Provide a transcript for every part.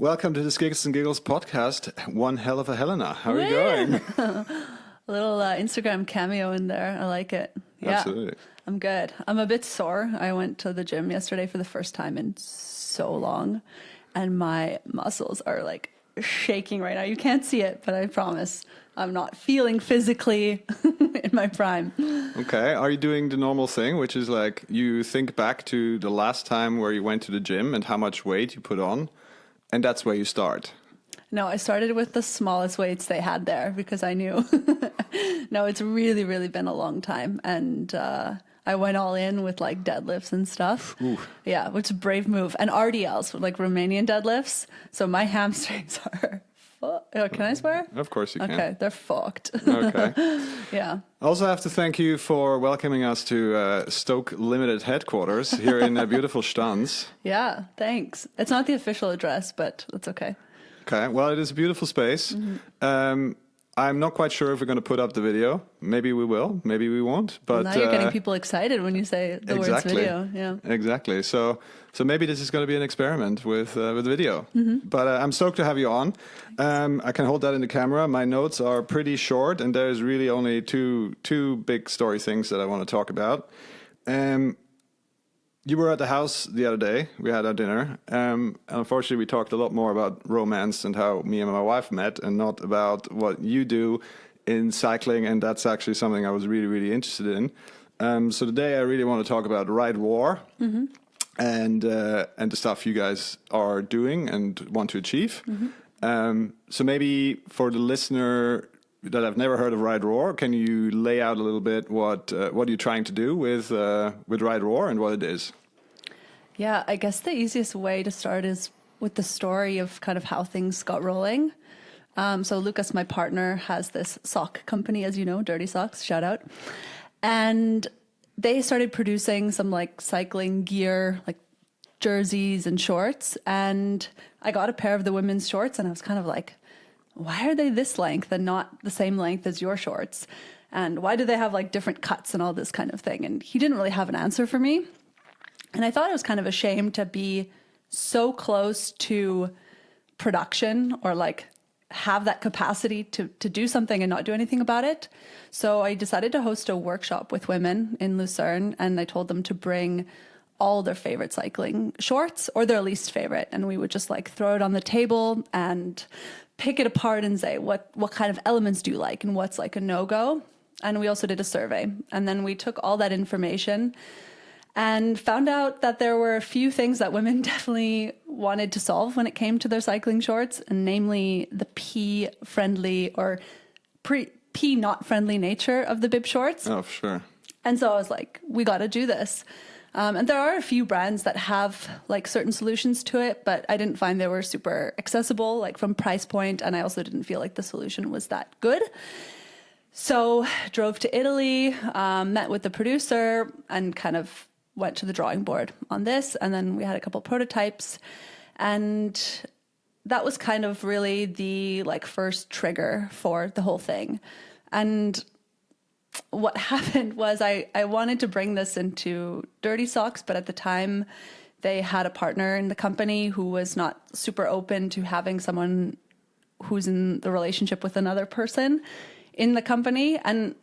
Welcome to the Skids Giggles Podcast. One hell of a Helena. How are you going? A little Instagram cameo in there. I like it. Yeah, Absolutely. I'm good. I'm a bit sore. I went to the gym yesterday for the first time in so long, and my muscles are like shaking right now. You can't see it, but I promise I'm not feeling physically in my prime. Okay. Are you doing the normal thing, which is like you think back to the last time where you went to the gym and how much weight you put on, and that's where you start? No, I started with the smallest weights they had there because I knew. No, it's really, really been a long time. And I went all in with like deadlifts and stuff. Ooh. Yeah, which is a brave move. And RDLs, like Romanian deadlifts. So my hamstrings are... Can I swear? Of course you can. Okay, they're fucked. Okay. Yeah. I also have to thank you for welcoming us to Stoke Limited headquarters here in beautiful Stans. Yeah, thanks. It's not the official address, but that's okay. Okay, well, it is a beautiful space. Mm-hmm. I'm not quite sure if we're going to put up the video. Maybe we will, maybe we won't. But now you're getting people excited when you say the words video. Yeah, exactly. So maybe this is going to be an experiment with video. Mm-hmm. But I'm stoked to have you on. I can hold that in the camera. My notes are pretty short, and there's really only two big story things that I want to talk about. You were at the house the other day. We had our dinner. And unfortunately, we talked a lot more about romance and how me and my wife met and not about what you do in cycling. And that's actually something I was really, really interested in. So today I really want to talk about RideRawr and the stuff you guys are doing and want to achieve. So maybe for the listener that I've never heard of RideRawr, can you lay out a little bit what you're trying to do with RideRawr and what it is? Yeah, I guess the easiest way to start is with the story of kind of how things got rolling. So Lucas, my partner, has this sock company, as you know, Dirty Socks, shout out. And they started producing some like cycling gear, like jerseys and shorts. And I got a pair of the women's shorts and I was kind of like, why are they this length and not the same length as your shorts? And why do they have like different cuts and all this kind of thing? And he didn't really have an answer for me. And I thought it was kind of a shame to be so close to production or like have that capacity to do something and not do anything about it. So I decided to host a workshop with women in Lucerne, and I told them to bring all their favorite cycling shorts or their least favorite. And we would just like throw it on the table and pick it apart and say, what kind of elements do you like and what's like a no-go? And we also did a survey. And then we took all that information and found out that there were a few things that women definitely wanted to solve when it came to their cycling shorts, and namely the pee-friendly or pee-not-friendly nature of the bib shorts. Oh, for sure. And so I was like, we got to do this. And there are a few brands that have like certain solutions to it, but I didn't find they were super accessible, like from price point, and I also didn't feel like the solution was that good. So drove to Italy, met with the producer, and kind of went to the drawing board on this. And then we had a couple prototypes, and that was kind of really the like first trigger for the whole thing. And what happened was I wanted to bring this into Dirty Socks, but at the time they had a partner in the company who was not super open to having someone who's in the relationship with another person in the company. And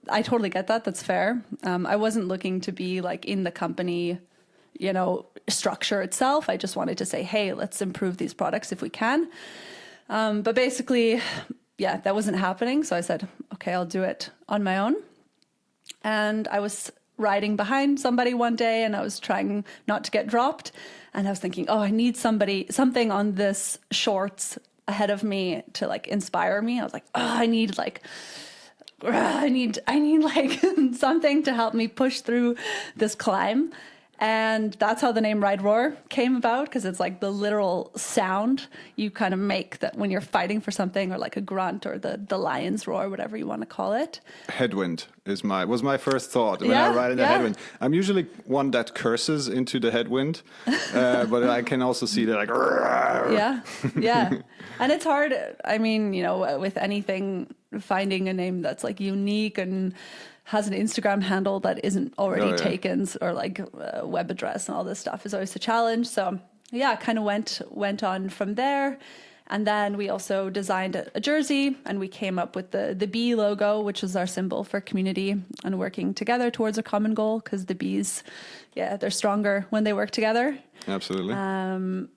I totally get that. That's fair. I wasn't looking to be like in the company, structure itself. I just wanted to say, hey, let's improve these products if we can. But basically, yeah, that wasn't happening. So I said, okay, I'll do it on my own. And I was riding behind somebody one day and I was trying not to get dropped. And I was thinking, oh, I need something on this shorts ahead of me to like inspire me. I was like, oh, I need like something to help me push through this climb. And that's how the name RideRawr came about, because it's like the literal sound you kind of make that when you're fighting for something, or like a grunt or the lion's roar, whatever you want to call it. Headwind was my first thought when I ride in the headwind. I'm usually one that curses into the headwind, but I can also see that like. Yeah. And it's hard. I mean, with anything, finding a name that's like unique and has an Instagram handle that isn't already taken, or like a web address and all this stuff is always a challenge. So yeah, kind of went on from there. And then we also designed a jersey, and we came up with the bee logo, which is our symbol for community and working together towards a common goal, because the bees, yeah, they're stronger when they work together. Absolutely. And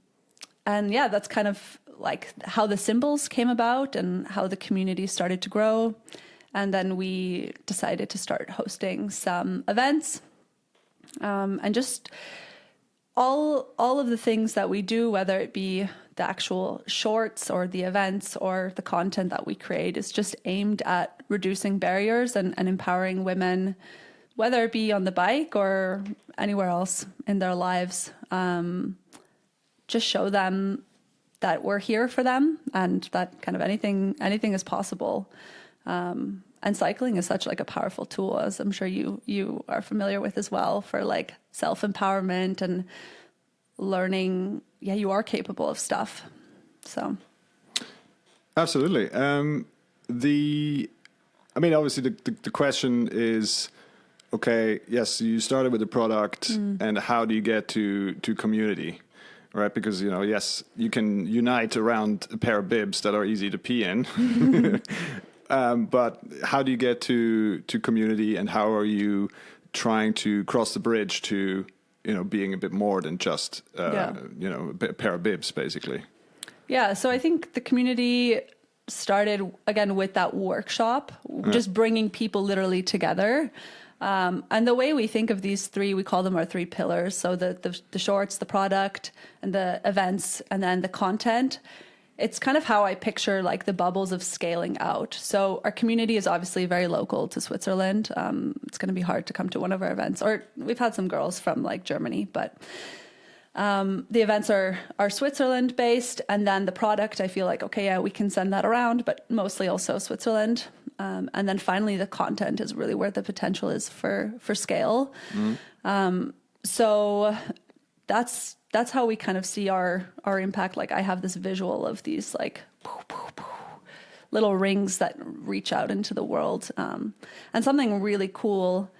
yeah, that's kind of like how the symbols came about and how the community started to grow. And then we decided to start hosting some events, and just all of the things that we do, whether it be the actual shorts or the events or the content that we create, is just aimed at reducing barriers and empowering women, whether it be on the bike or anywhere else in their lives. Just show them that we're here for them and that kind of anything is possible. And cycling is such like a powerful tool, as I'm sure you are familiar with as well, for like self-empowerment and learning, yeah, you are capable of stuff. So. Absolutely. Obviously the question is, okay, yes, you started with the product and how do you get to community? Right, because, yes, you can unite around a pair of bibs that are easy to pee in. But how do you get to community, and how are you trying to cross the bridge to, being a bit more than just, a pair of bibs, basically? Yeah, so I think the community started, again, with that workshop, just bringing people literally together. And the way we think of these three, we call them our three pillars. So the shorts, the product, and the events, and then the content. It's kind of how I picture like the bubbles of scaling out. So our community is obviously very local to Switzerland. It's going to be hard to come to one of our events, or we've had some girls from like Germany, but the events are Switzerland based. And then the product, I feel like, okay, yeah, we can send that around, but mostly also Switzerland. And then finally, the content is really where the potential is for scale. So that's how we kind of see our impact. Like I have this visual of these like little rings that reach out into the world. And something really cool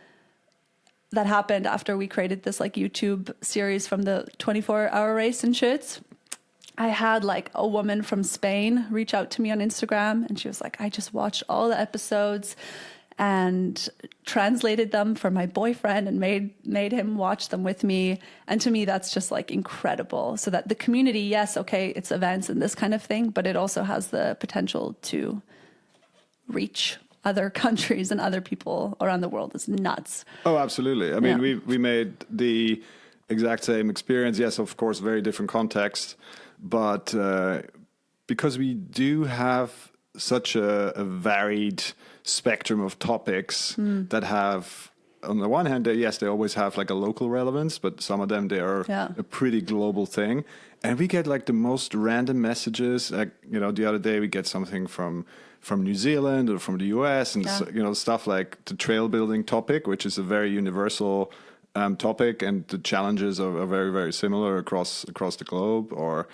that happened after we created this like YouTube series from the 24-hour race in Schütz. I had like a woman from Spain reach out to me on Instagram, and she was like, I just watched all the episodes and translated them for my boyfriend and made him watch them with me. And to me, that's just like incredible. So that the community, yes, okay, it's events and this kind of thing, but it also has the potential to reach other countries and other people around the world. Is nuts. Oh, absolutely. I mean, we made the exact same experience. Yes, of course, very different context. But because we do have such a varied spectrum of topics that have, on the one hand, they always have like a local relevance, but some of them, they are a pretty global thing. And we get like the most random messages. Like, the other day we get something from New Zealand or from the US, and stuff like the trail building topic, which is a very universal topic, and the challenges are very, very similar across the globe. Or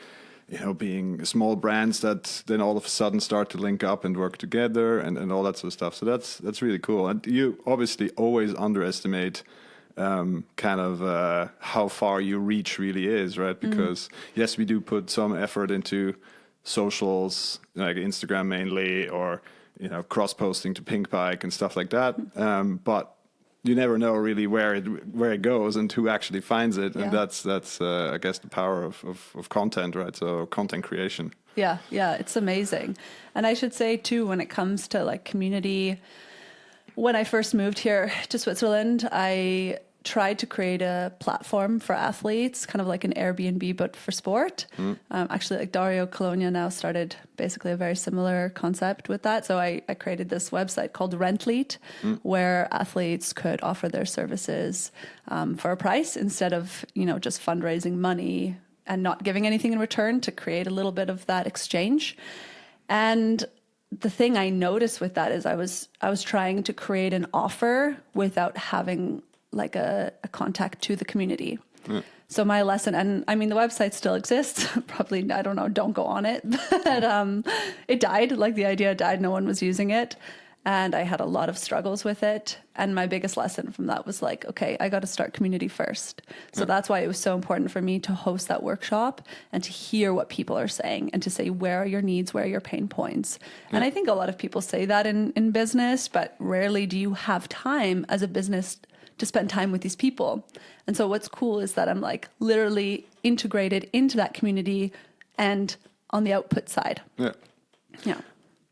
being small brands that then all of a sudden start to link up and work together, and all that sort of stuff. So that's really cool. And you obviously always underestimate how far your reach really is, right? Because yes, we do put some effort into socials, like Instagram mainly, or cross-posting to Pink Bike and stuff like that. But you never know really where it goes and who actually finds it, and that's I guess the power of content, right? So content creation. Yeah, it's amazing. And I should say too, when it comes to like community, when I first moved here to Switzerland, I tried to create a platform for athletes, kind of like an Airbnb, but for sport. Actually, like Dario Colonia now started basically a very similar concept with that. So I created this website called Rentleat, where athletes could offer their services for a price, instead of, just fundraising money and not giving anything in return, to create a little bit of that exchange. And the thing I noticed with that is I was trying to create an offer without having like a contact to the community. So my lesson, and I mean, the website still exists, probably, I don't know, don't go on it, but it died, like the idea died, no one was using it. and I had a lot of struggles with it. And my biggest lesson from that was like, okay, I got to start community first. So that's why it was so important for me to host that workshop and to hear what people are saying and to say, where are your needs? Where are your pain points? And I think a lot of people say that in business, but rarely do you have time as a business to spend time with these people. And so what's cool is that I'm like literally integrated into that community and on the output side. Yeah. Yeah.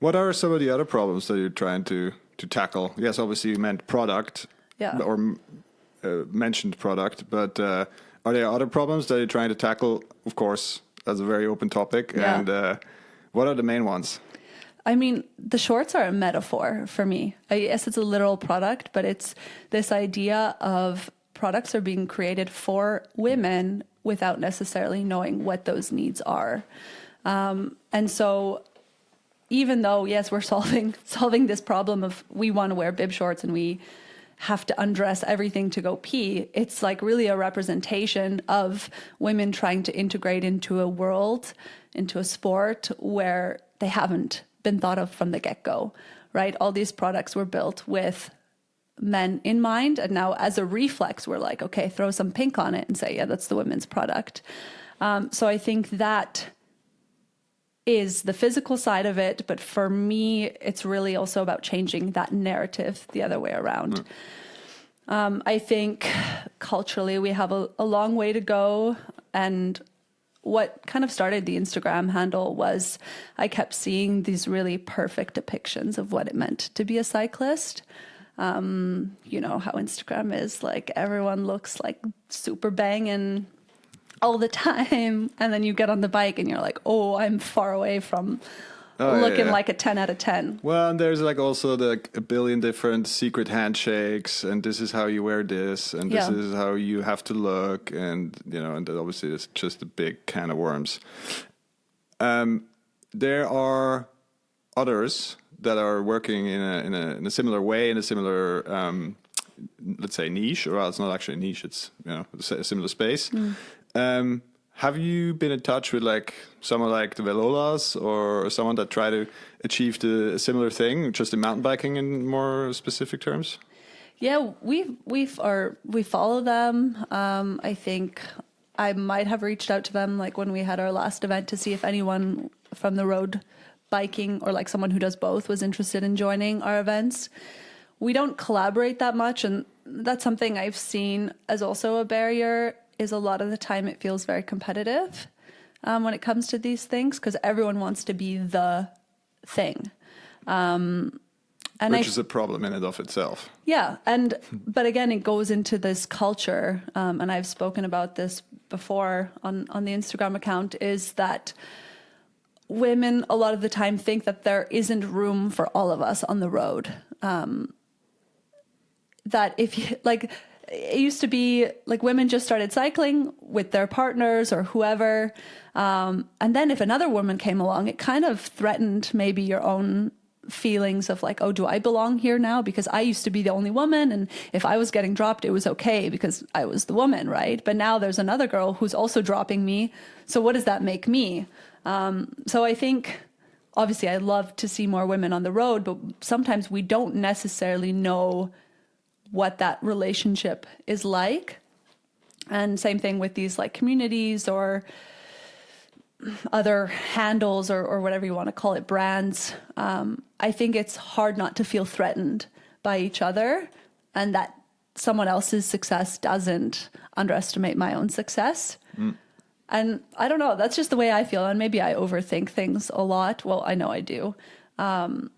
What are some of the other problems that you're trying to tackle? Yes, obviously you meant product, or mentioned product, but are there other problems that you're trying to tackle? Of course, that's a very open topic. Yeah. And what are the main ones? I mean, the shorts are a metaphor for me. Yes, it's a literal product, but it's this idea of products are being created for women without necessarily knowing what those needs are. And so even though, yes, we're solving this problem of we want to wear bib shorts and we have to undress everything to go pee, it's like really a representation of women trying to integrate into a world, into a sport where they haven't been thought of from the get-go, right? All these products were built with men in mind. And now as a reflex, we're like, okay, throw some pink on it and say, yeah, that's the women's product. So I think that is the physical side of it. But for me, it's really also about changing that narrative the other way around. I think culturally we have a long way to go. And what kind of started the Instagram handle was I kept seeing these really perfect depictions of what it meant to be a cyclist. You know how Instagram is, like everyone looks like super banging all the time, and then you get on the bike and you're like, oh, I'm far away from looking like a 10 out of 10. Well, and there's like also a billion different secret handshakes, and this is how you wear this, and this is how you have to look, and you know, and that obviously is just a big can of worms. There are others that are working in a similar way, in a similar let's say niche, or well, it's not actually a niche, it's, you know, a similar space. Have you been in touch with like someone like the Velolas or someone that try to achieve a similar thing, just in mountain biking in more specific terms? Yeah, we follow them. I think I might have reached out to them like when we had our last event to see if anyone from the road biking or like someone who does both was interested in joining our events. We don't collaborate that much, and that's something I've seen as also a barrier, is a lot of the time it feels very competitive when it comes to these things, because everyone wants to be the thing. Which is a problem in and of itself. Yeah. But again, it goes into this culture. And I've spoken about this before on the Instagram account, is that women a lot of the time think that there isn't room for all of us on the road. That if you like, it used to be like women just started cycling with their partners or whoever. And then if another woman came along, it kind of threatened maybe your own feelings of like, oh, do I belong here now? Because I used to be the only woman. And if I was getting dropped, it was okay because I was the woman, right? But now there's another girl who's also dropping me. So what does that make me? So I think, obviously, I'd love to see more women on the road, but sometimes we don't necessarily know what that relationship is like. And same thing with these like communities or other handles or whatever you want to call it, brands. I think it's hard not to feel threatened by each other, and that someone else's success doesn't underestimate my own success. And I don't know, that's just the way I feel. And maybe I overthink things a lot. Well, I know I do. But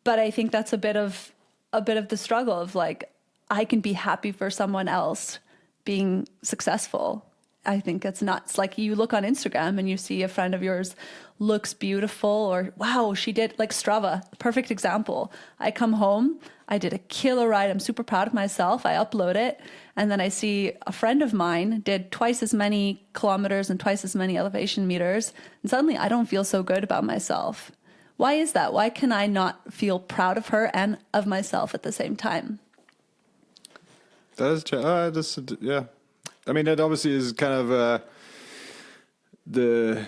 I think that's a bit of the struggle of like, I can be happy for someone else being successful. I think it's nuts. Like you look on Instagram and you see a friend of yours looks beautiful, or wow, she did, like Strava, perfect example. I come home, I did a killer ride. I'm super proud of myself. I upload it. And then I see a friend of mine did twice as many kilometers and twice as many elevation meters. And suddenly I don't feel so good about myself. Why is that? Why can I not feel proud of her and of myself at the same time? That is, yeah. I mean, that obviously is kind of the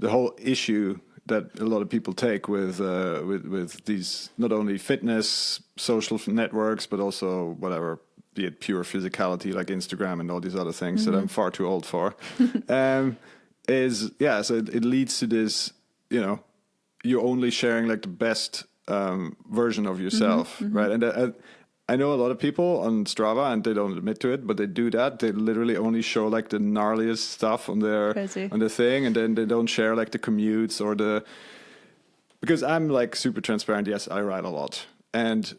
whole issue that a lot of people take with these not only fitness social networks but also whatever, be it pure physicality like Instagram and all these other things that I'm far too old for. So it leads to this, you're only sharing like the best version of yourself, right? And I know a lot of people on Strava, and they don't admit to it, but they do that. They literally only show like the gnarliest stuff on their thing, and then they don't share like the commutes or because I'm like super transparent. Yes, I ride a lot, and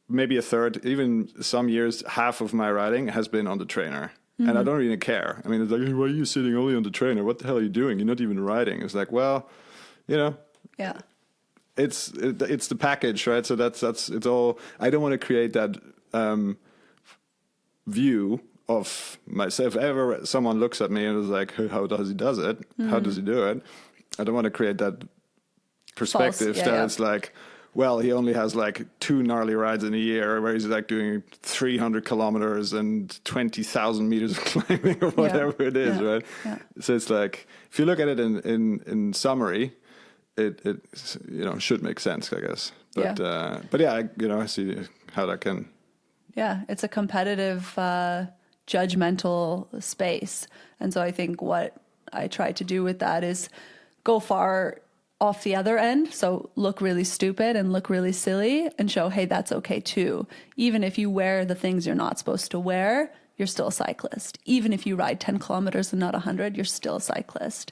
maybe a third, even some years, half of my riding has been on the trainer, and I don't really care. I mean, it's like, why are you sitting only on the trainer? What the hell are you doing? You're not even riding. It's like, well, yeah. It's the package, right? So that's it's all. I don't want to create that view of myself. If ever someone looks at me and is like, how does he does it? How does he do it? I don't want to create that perspective it's like, well, he only has like 2 gnarly rides in a year where he's like doing 300 kilometers and 20,000 meters of climbing or whatever it is, right? Yeah. So it's like, if you look at it in summary, it should make sense, I guess. But I see how that can. Yeah, it's a competitive, judgmental space. And so I think what I try to do with that is go far off the other end. So look really stupid and look really silly and show, hey, that's okay too. Even if you wear the things you're not supposed to wear, you're still a cyclist. Even if you ride 10 kilometers and not 100, you're still a cyclist.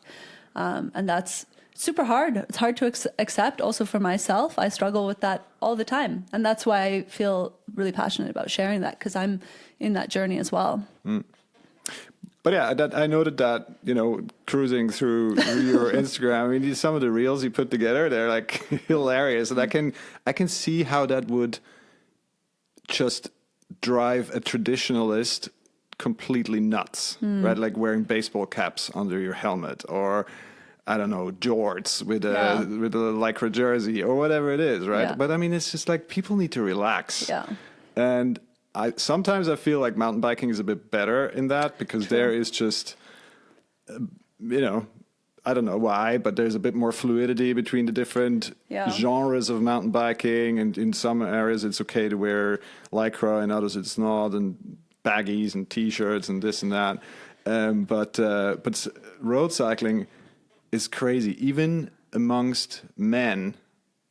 And that's super hard. It's hard to accept. Also for myself, I struggle with that all the time. And that's why I feel really passionate about sharing that, because I'm in that journey as well. But yeah, I noted that, cruising through your Instagram, I mean, some of the reels you put together, they're like hilarious. And I can see how that would just drive a traditionalist completely nuts, right? Like wearing baseball caps under your helmet, or I don't know, jorts with a lycra jersey or whatever it is, right? Yeah. But I mean, it's just like people need to relax. Yeah. And sometimes I feel like mountain biking is a bit better in that, because there is just, I don't know why, but there's a bit more fluidity between the different genres of mountain biking. And in some areas it's okay to wear lycra, and others it's not, and baggies and t-shirts and this and that. But road cycling is crazy, even amongst men,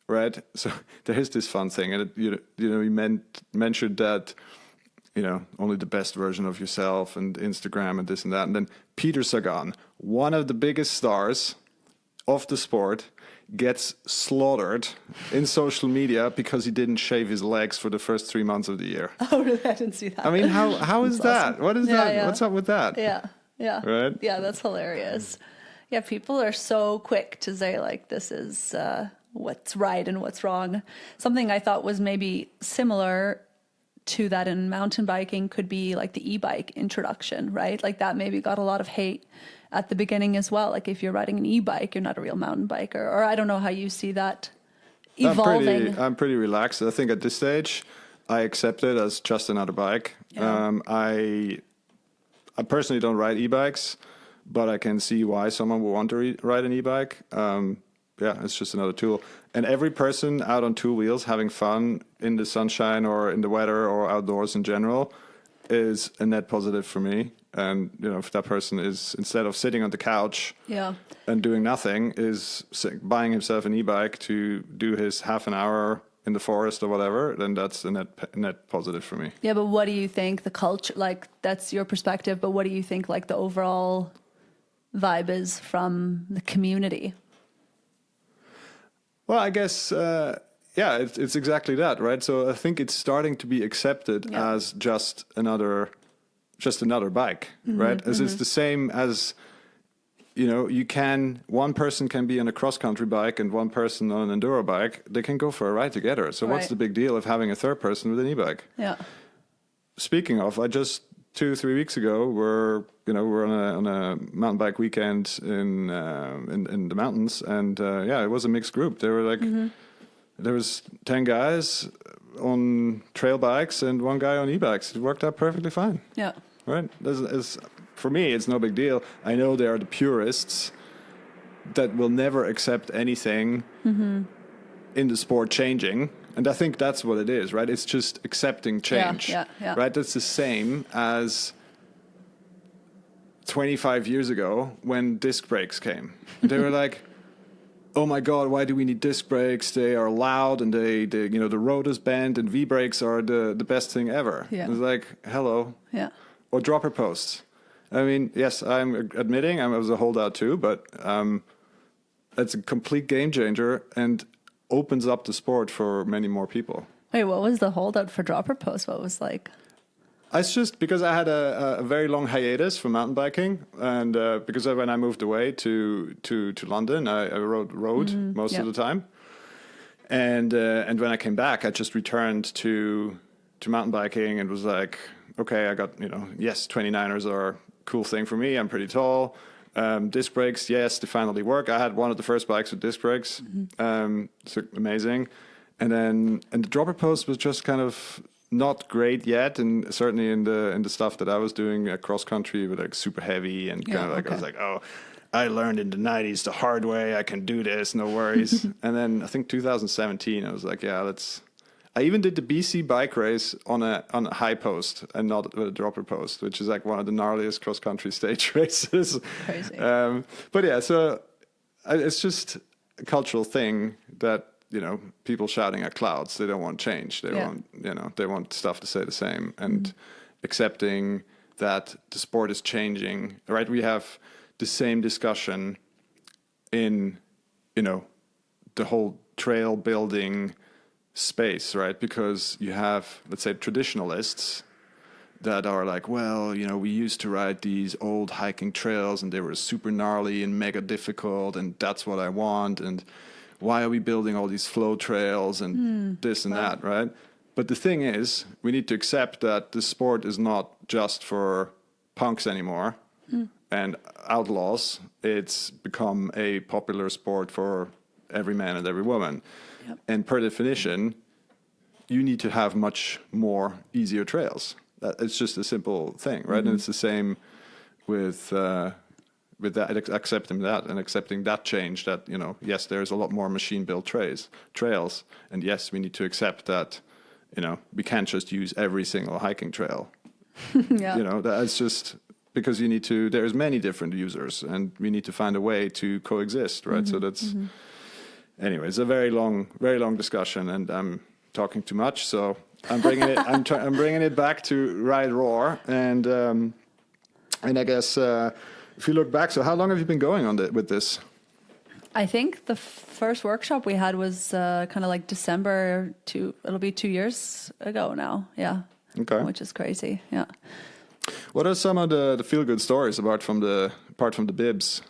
right? So there is this fun thing, and you mentioned that only the best version of yourself and Instagram and this and that, and then Peter Sagan, one of the biggest stars of the sport, gets slaughtered in social media because he didn't shave his legs for the first 3 months of the year. Oh, really? I didn't see that. I mean, how is that? Awesome. What is that? Yeah. What's up with that? Yeah. Right? Yeah, that's hilarious. Yeah, people are so quick to say, like, this is what's right and what's wrong. Something I thought was maybe similar to that in mountain biking could be like the e-bike introduction, right? Like that maybe got a lot of hate at the beginning as well. Like if you're riding an e-bike, you're not a real mountain biker. Or I don't know how you see that evolving. I'm pretty relaxed. I think at this stage, I accept it as just another bike. Yeah. I personally don't ride e-bikes, but I can see why someone would want to ride an e-bike. It's just another tool. And every person out on 2 wheels having fun in the sunshine or in the weather or outdoors in general is a net positive for me. And, if that person is, instead of sitting on the couch and doing nothing, is buying himself an e-bike to do his half an hour in the forest or whatever, then that's a net positive for me. Yeah, but what do you think the culture, like that's your perspective, but what do you think like the overall vibe is from the community? Well, I guess, it's exactly that, right? So I think it's starting to be accepted as just another bike, right? As it's the same as, one person can be on a cross-country bike and one person on an enduro bike. They can go for a ride together. So what's the big deal of having a third person with an e-bike? Yeah. Speaking of, I just 2-3 weeks ago, we're on a mountain bike weekend in the mountains, and it was a mixed group. There were like there was 10 guys on trail bikes and 1 guy on e-bikes. It worked out perfectly fine. Yeah, right. For me, it's no big deal. I know there are the purists that will never accept anything in the sport changing. And I think that's what it is, right? It's just accepting change, right? That's the same as 25 years ago when disc brakes came. They were like, oh my God, why do we need disc brakes? They are loud and they the road is bent, and V-brakes are the best thing ever. Yeah. It's like, hello. Yeah. Or dropper posts. I mean, yes, I'm admitting I was a holdout too, but it's a complete game changer and opens up the sport for many more people. Wait, what was the holdout for dropper posts? What was like? It's just because I had a very long hiatus from mountain biking, and because when I moved away to London, I rode road most of the time, and when I came back, I just returned to mountain biking and was like, okay, I got 29ers are a cool thing for me. I'm pretty tall. Disc brakes, yes, they finally work. I had one of the first bikes with disc brakes, so amazing, and the dropper post was just kind of not great yet, and certainly in the stuff that I was doing cross country with like super heavy and kind of like I was like, oh, I learned in the 90s the hard way. I can do this, no worries. And then I think 2017, I was like, yeah, I even did the BC bike race on a high post and not with a dropper post, which is like one of the gnarliest cross country stage races. Crazy. But yeah, so it's just a cultural thing that. People shouting at clouds. They don't want change. They want, they want stuff to stay the same, and accepting that the sport is changing. Right? We have the same discussion in, the whole trail building space, right? Because you have, let's say, traditionalists that are like, well, we used to ride these old hiking trails and they were super gnarly and mega difficult, and that's what I want. And why are we building all these flow trails and this and that, right? But the thing is, we need to accept that the sport is not just for punks anymore and outlaws. It's become a popular sport for every man and every woman. Yep. And per definition, you need to have much more easier trails. It's just a simple thing, right? And it's the same with that, accepting that and accepting that change, that, yes, there's a lot more machine-built trails. And yes, we need to accept that, we can't just use every single hiking trail. That's just because there's many different users and we need to find a way to coexist, right? So that's, anyway, it's a very long discussion, and I'm talking too much. So I'm bringing it, I'm bringing it back to RideRawr. And I guess, if you look back, so how long have you been going on with this? I think the first workshop we had was kind of like December it'll be 2 years ago now. Yeah. Okay. Which is crazy. Yeah. What are some of the feel-good stories apart from the bibs?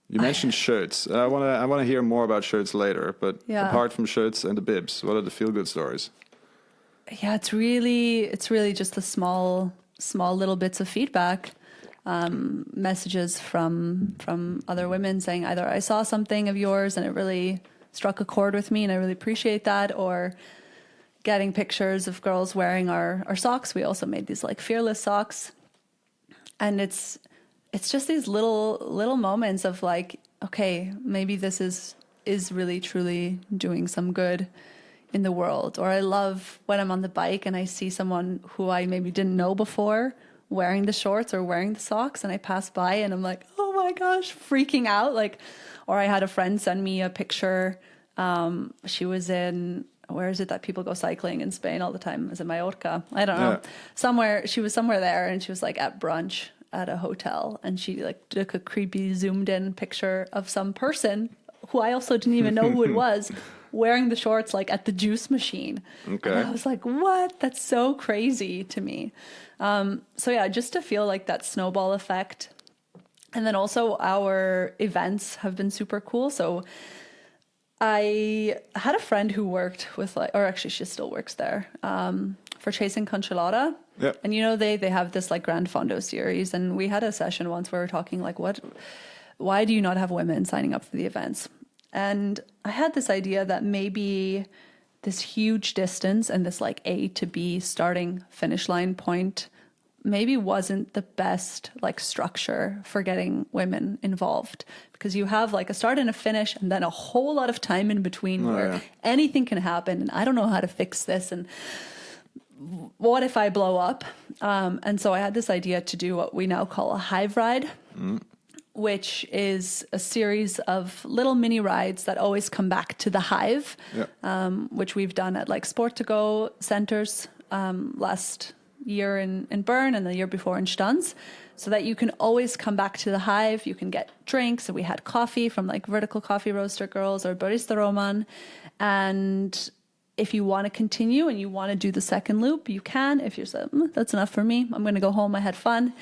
You mentioned shirts. I want to hear more about shirts later, but apart from shirts and the bibs, what are the feel-good stories? Yeah, it's really just the small little bits of feedback. Messages from other women saying either I saw something of yours and it really struck a chord with me and I really appreciate that, or getting pictures of girls wearing our socks. We also made these like fearless socks, and it's just these little moments of like, okay, maybe this is really truly doing some good in the world. Or I love when I'm on the bike and I see someone who I maybe didn't know before wearing the shorts or wearing the socks, and I pass by and I'm like, oh my gosh, freaking out. Like, or I had a friend send me a picture. She was in, where is it that people go cycling in Spain all the time? Is it Mallorca? I don't know. She was somewhere there, and she was like at brunch at a hotel, and she like took a creepy zoomed in picture of some person who I also didn't even know who it was, wearing the shorts like at the juice machine. Okay. And I was like, what? That's so crazy to me. So yeah, just to feel like that snowball effect. And then also our events have been super cool. So I had a friend who worked with or actually she still works there, for Chasing Conchalata. Yep. And they have this like Grand Fondo series, and we had a session once where we were talking like, why do you not have women signing up for the events? And I had this idea that maybe this huge distance and this like A to B starting finish line point maybe wasn't the best like structure for getting women involved, because you have like a start and a finish and then a whole lot of time in between where anything can happen, and I don't know how to fix this, and what if I blow up? And so I had this idea to do what we now call a hive ride, which is a series of little mini rides that always come back to the hive, which we've done at like Sport2Go centers last year in Bern and the year before in Stanz, so that you can always come back to the hive. You can get drinks, and we had coffee from like Vertical Coffee Roaster Girls or Barista Roman. And if you want to continue and you want to do the second loop, you can. If you're like, that's enough for me, I'm going to go home, I had fun,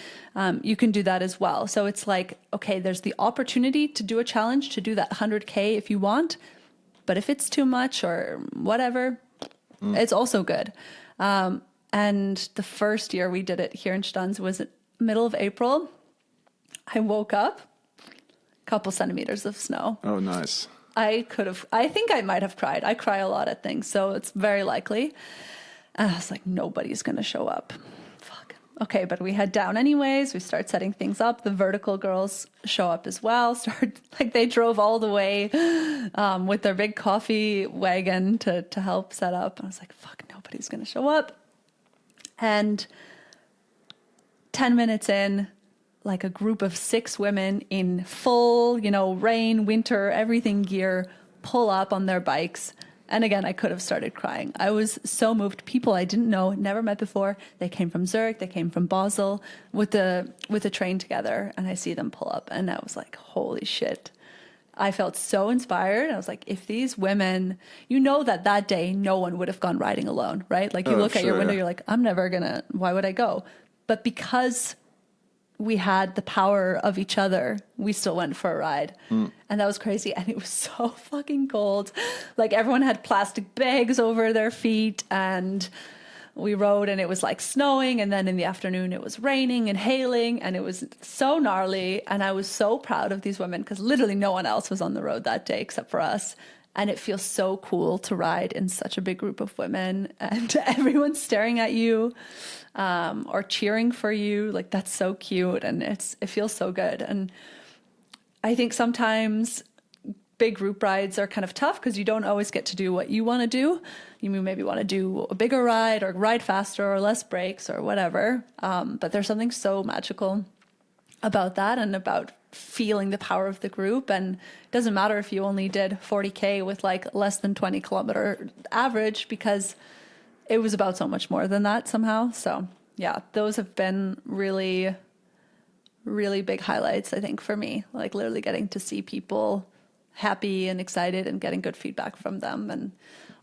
you can do that as well. So it's like, okay, there's the opportunity to do a challenge, to do that 100K if you want, but if it's too much or whatever, it's also good. And the first year we did it here in Stanz was middle of April. I woke up, a couple centimeters of snow. Oh, nice. I think I might have cried. I cry a lot at things, so it's very likely. And I was like, nobody's going to show up. Fuck. Okay, but we head down anyways. We start setting things up. The Vertical girls show up as well. They drove all the way with their big coffee wagon to help set up. And I was like, fuck, nobody's going to show up. And 10 minutes in, like a group of 6 women in full, rain, winter, everything gear, pull up on their bikes. And again, I could have started crying. I was so moved. People I didn't know, never met before. They came from Zurich, they came from Basel with the train together, and I see them pull up. And I was like, holy shit. I felt so inspired. I was like, if these women, that day, no one would have gone riding alone, right? Like you look at your window, you're like, I'm never gonna, why would I go? But because we had the power of each other, we still went for a ride. And that was crazy. And it was so fucking cold. Like everyone had plastic bags over their feet, and we rode, and it was like snowing, and then in the afternoon it was raining and hailing, and it was so gnarly. And I was so proud of these women, because literally no one else was on the road that day except for us. And it feels so cool to ride in such a big group of women, and everyone's staring at you or cheering for you. Like, that's so cute, and it feels so good. And I think sometimes big group rides are kind of tough because you don't always get to do what you want to do. You maybe want to do a bigger ride or ride faster or less breaks or whatever. But there's something so magical about that, and about feeling the power of the group. And it doesn't matter if you only did 40K with like less than 20 kilometer average, because it was about so much more than that somehow. So yeah, those have been really, really big highlights, I think, for me. Like literally getting to see people happy and excited and getting good feedback from them. And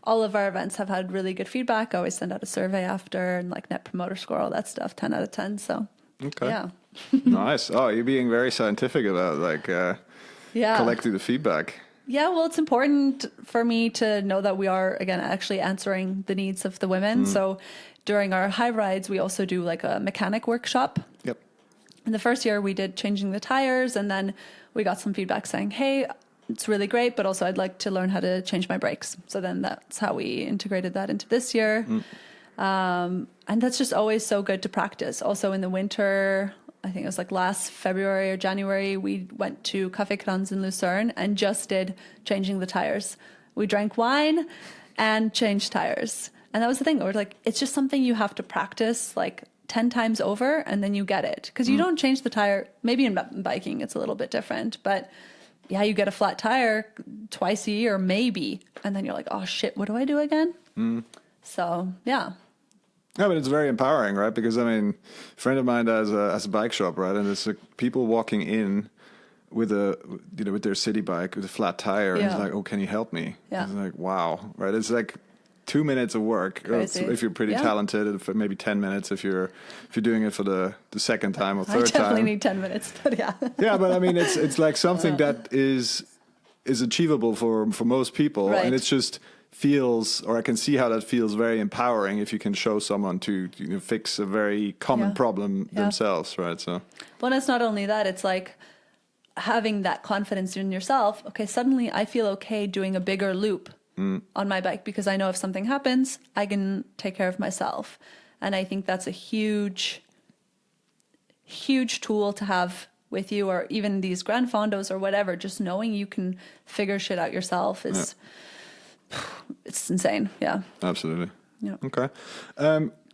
all of our events have had really good feedback. I always send out a survey after, and like Net Promoter Score, all that stuff, 10 out of 10. So okay. Yeah. Nice. Oh, you're being very scientific about collecting the feedback. Yeah, well, it's important for me to know that we are, again, actually answering the needs of the women. So during our high rides, we also do like a mechanic workshop. Yep. In the first year, we did changing the tires, and then we got some feedback saying, hey, it's really great, but also I'd like to learn how to change my brakes. So then that's how we integrated that into this year. And that's just always so good to practice. Also in the winter, I think it was like last February or January, we went to Café Kranz in Lucerne and just did changing the tires. We drank wine and changed tires. And that was the thing. We're like, it's just something you have to practice like 10 times over, and then you get it. Because you don't change the tire. Maybe in biking, it's a little bit different. But yeah, you get a flat tire twice a year, maybe. And then you're like, oh shit, what do I do again? So yeah. Yeah, but it's very empowering, right? Because I mean, a friend of mine has a bike shop, right? And it's like people walking in with with their city bike with a flat tire, and it's like, oh, can you help me? Yeah. It's like, wow, right? It's like 2 minutes of work if you're pretty talented, for maybe 10 minutes if you're doing it for the second time or third time. I definitely need 10 minutes, but yeah. Yeah, but I mean, it's like something that is achievable for most people, right. And it's just feels, or I can see how that feels very empowering if you can show someone to fix a very common problem themselves, right? So, well, it's not only that; it's like having that confidence in yourself. Okay, suddenly I feel okay doing a bigger loop on my bike because I know if something happens, I can take care of myself, and I think that's a huge huge tool to have with you, or even these grand fondos or whatever. Just knowing you can figure shit out yourself is, it's insane. Yeah. Absolutely. Yeah. Okay.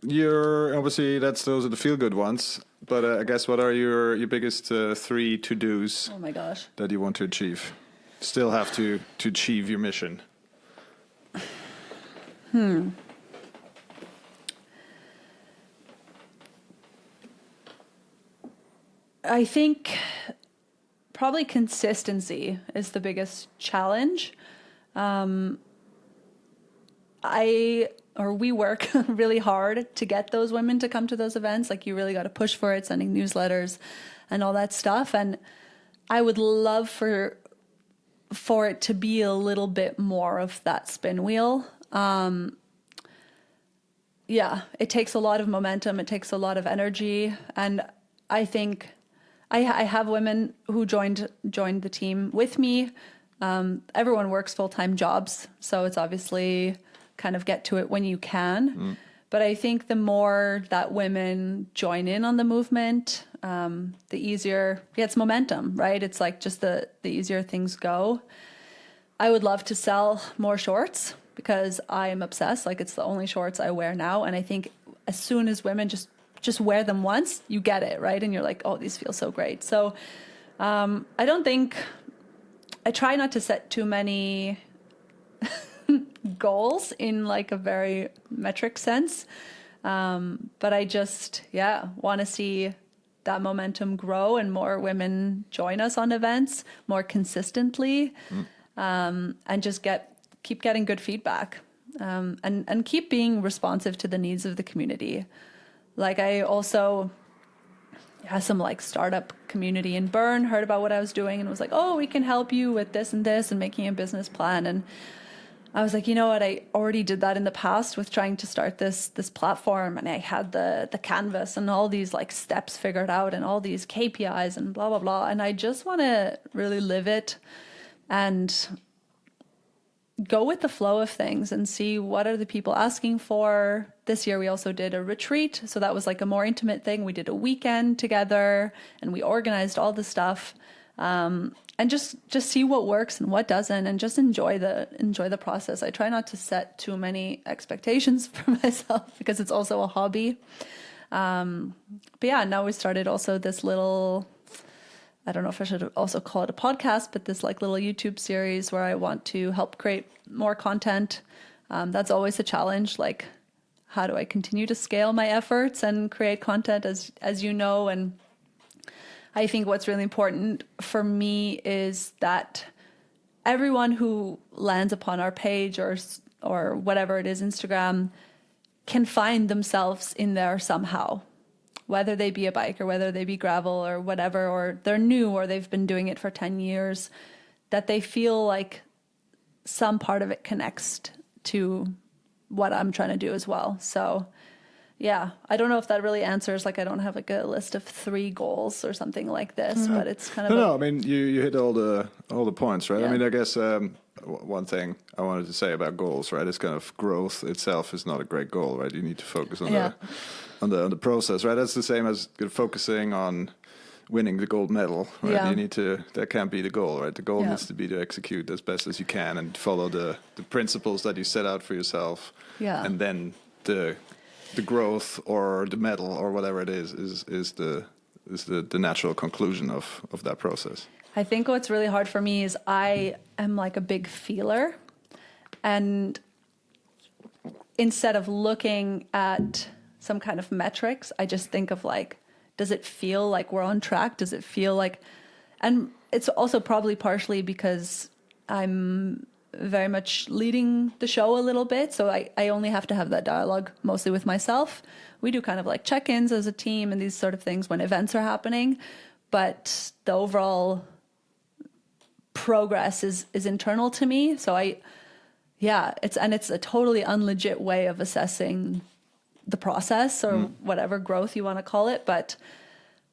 You're obviously, those are the feel good ones, but I guess what are your biggest 3 to-dos Oh my gosh. that you want to achieve? Still have to achieve your mission. I think probably consistency is the biggest challenge. We work really hard to get those women to come to those events. Like, you really got to push for it, sending newsletters and all that stuff. And I would love for it to be a little bit more of that spin wheel. It takes a lot of momentum. It takes a lot of energy. And I think I have women who joined the team with me. Everyone works full-time jobs, so it's obviously kind of get to it when you can. But I think the more that women join in on the movement, the easier it's momentum, right? It's like just the easier things go. I would love to sell more shorts because I'm obsessed. Like, it's the only shorts I wear now. And I think as soon as women just wear them once, you get it, right? And you're like, oh, these feel so great. So I try not to set too many goals in like a very metric sense. But I just, want to see that momentum grow and more women join us on events more consistently, and just keep getting good feedback, and keep being responsive to the needs of the community. Like, I also had some like startup community in Bern heard about what I was doing and was like, oh, we can help you with this and this and making a business plan. And I was like, you know what? I already did that in the past with trying to start this platform, and I had the canvas and all these like steps figured out and all these KPIs and blah, blah, blah. And I just want to really live it and go with the flow of things and see what are the people asking for. This year we also did a retreat, so that was like a more intimate thing. We did a weekend together and we organized all the stuff, and just see what works and what doesn't, and just enjoy the process. I try not to set too many expectations for myself because it's also a hobby. But yeah, now we started also this little, I don't know if I should also call it a podcast, but this like little YouTube series where I want to help create more content. That's always a challenge. Like, how do I continue to scale my efforts and create content, as you know? And I think what's really important for me is that everyone who lands upon our page or whatever it is, Instagram, can find themselves in there somehow. Whether they be a bike or whether they be gravel or whatever, or they're new or they've been doing it for 10 years, that they feel like some part of it connects to what I'm trying to do as well. So yeah, I don't know if that really answers, like, I don't have like a list of 3 goals or something like this, but it's kind of... No, I mean, you hit all the points, right? Yeah. I mean, I guess one thing I wanted to say about goals, right, is kind of growth itself is not a great goal, right? You need to focus on the process, right? That's the same as focusing on winning the gold medal, right? Yeah. That can't be the goal, right? The goal needs to be to execute as best as you can and follow the principles that you set out for yourself. Yeah. And then the growth or the medal or whatever it is the natural conclusion of that process. I think what's really hard for me is I am like a big feeler, and instead of looking at some kind of metrics, I just think of like, does it feel like we're on track? Does it feel like, and it's also probably partially because I'm very much leading the show a little bit. So I only have to have that dialogue mostly with myself. We do kind of like check-ins as a team and these sort of things when events are happening. But the overall progress is internal to me. So it's a totally unlegit way of assessing the process or whatever growth you want to call it. But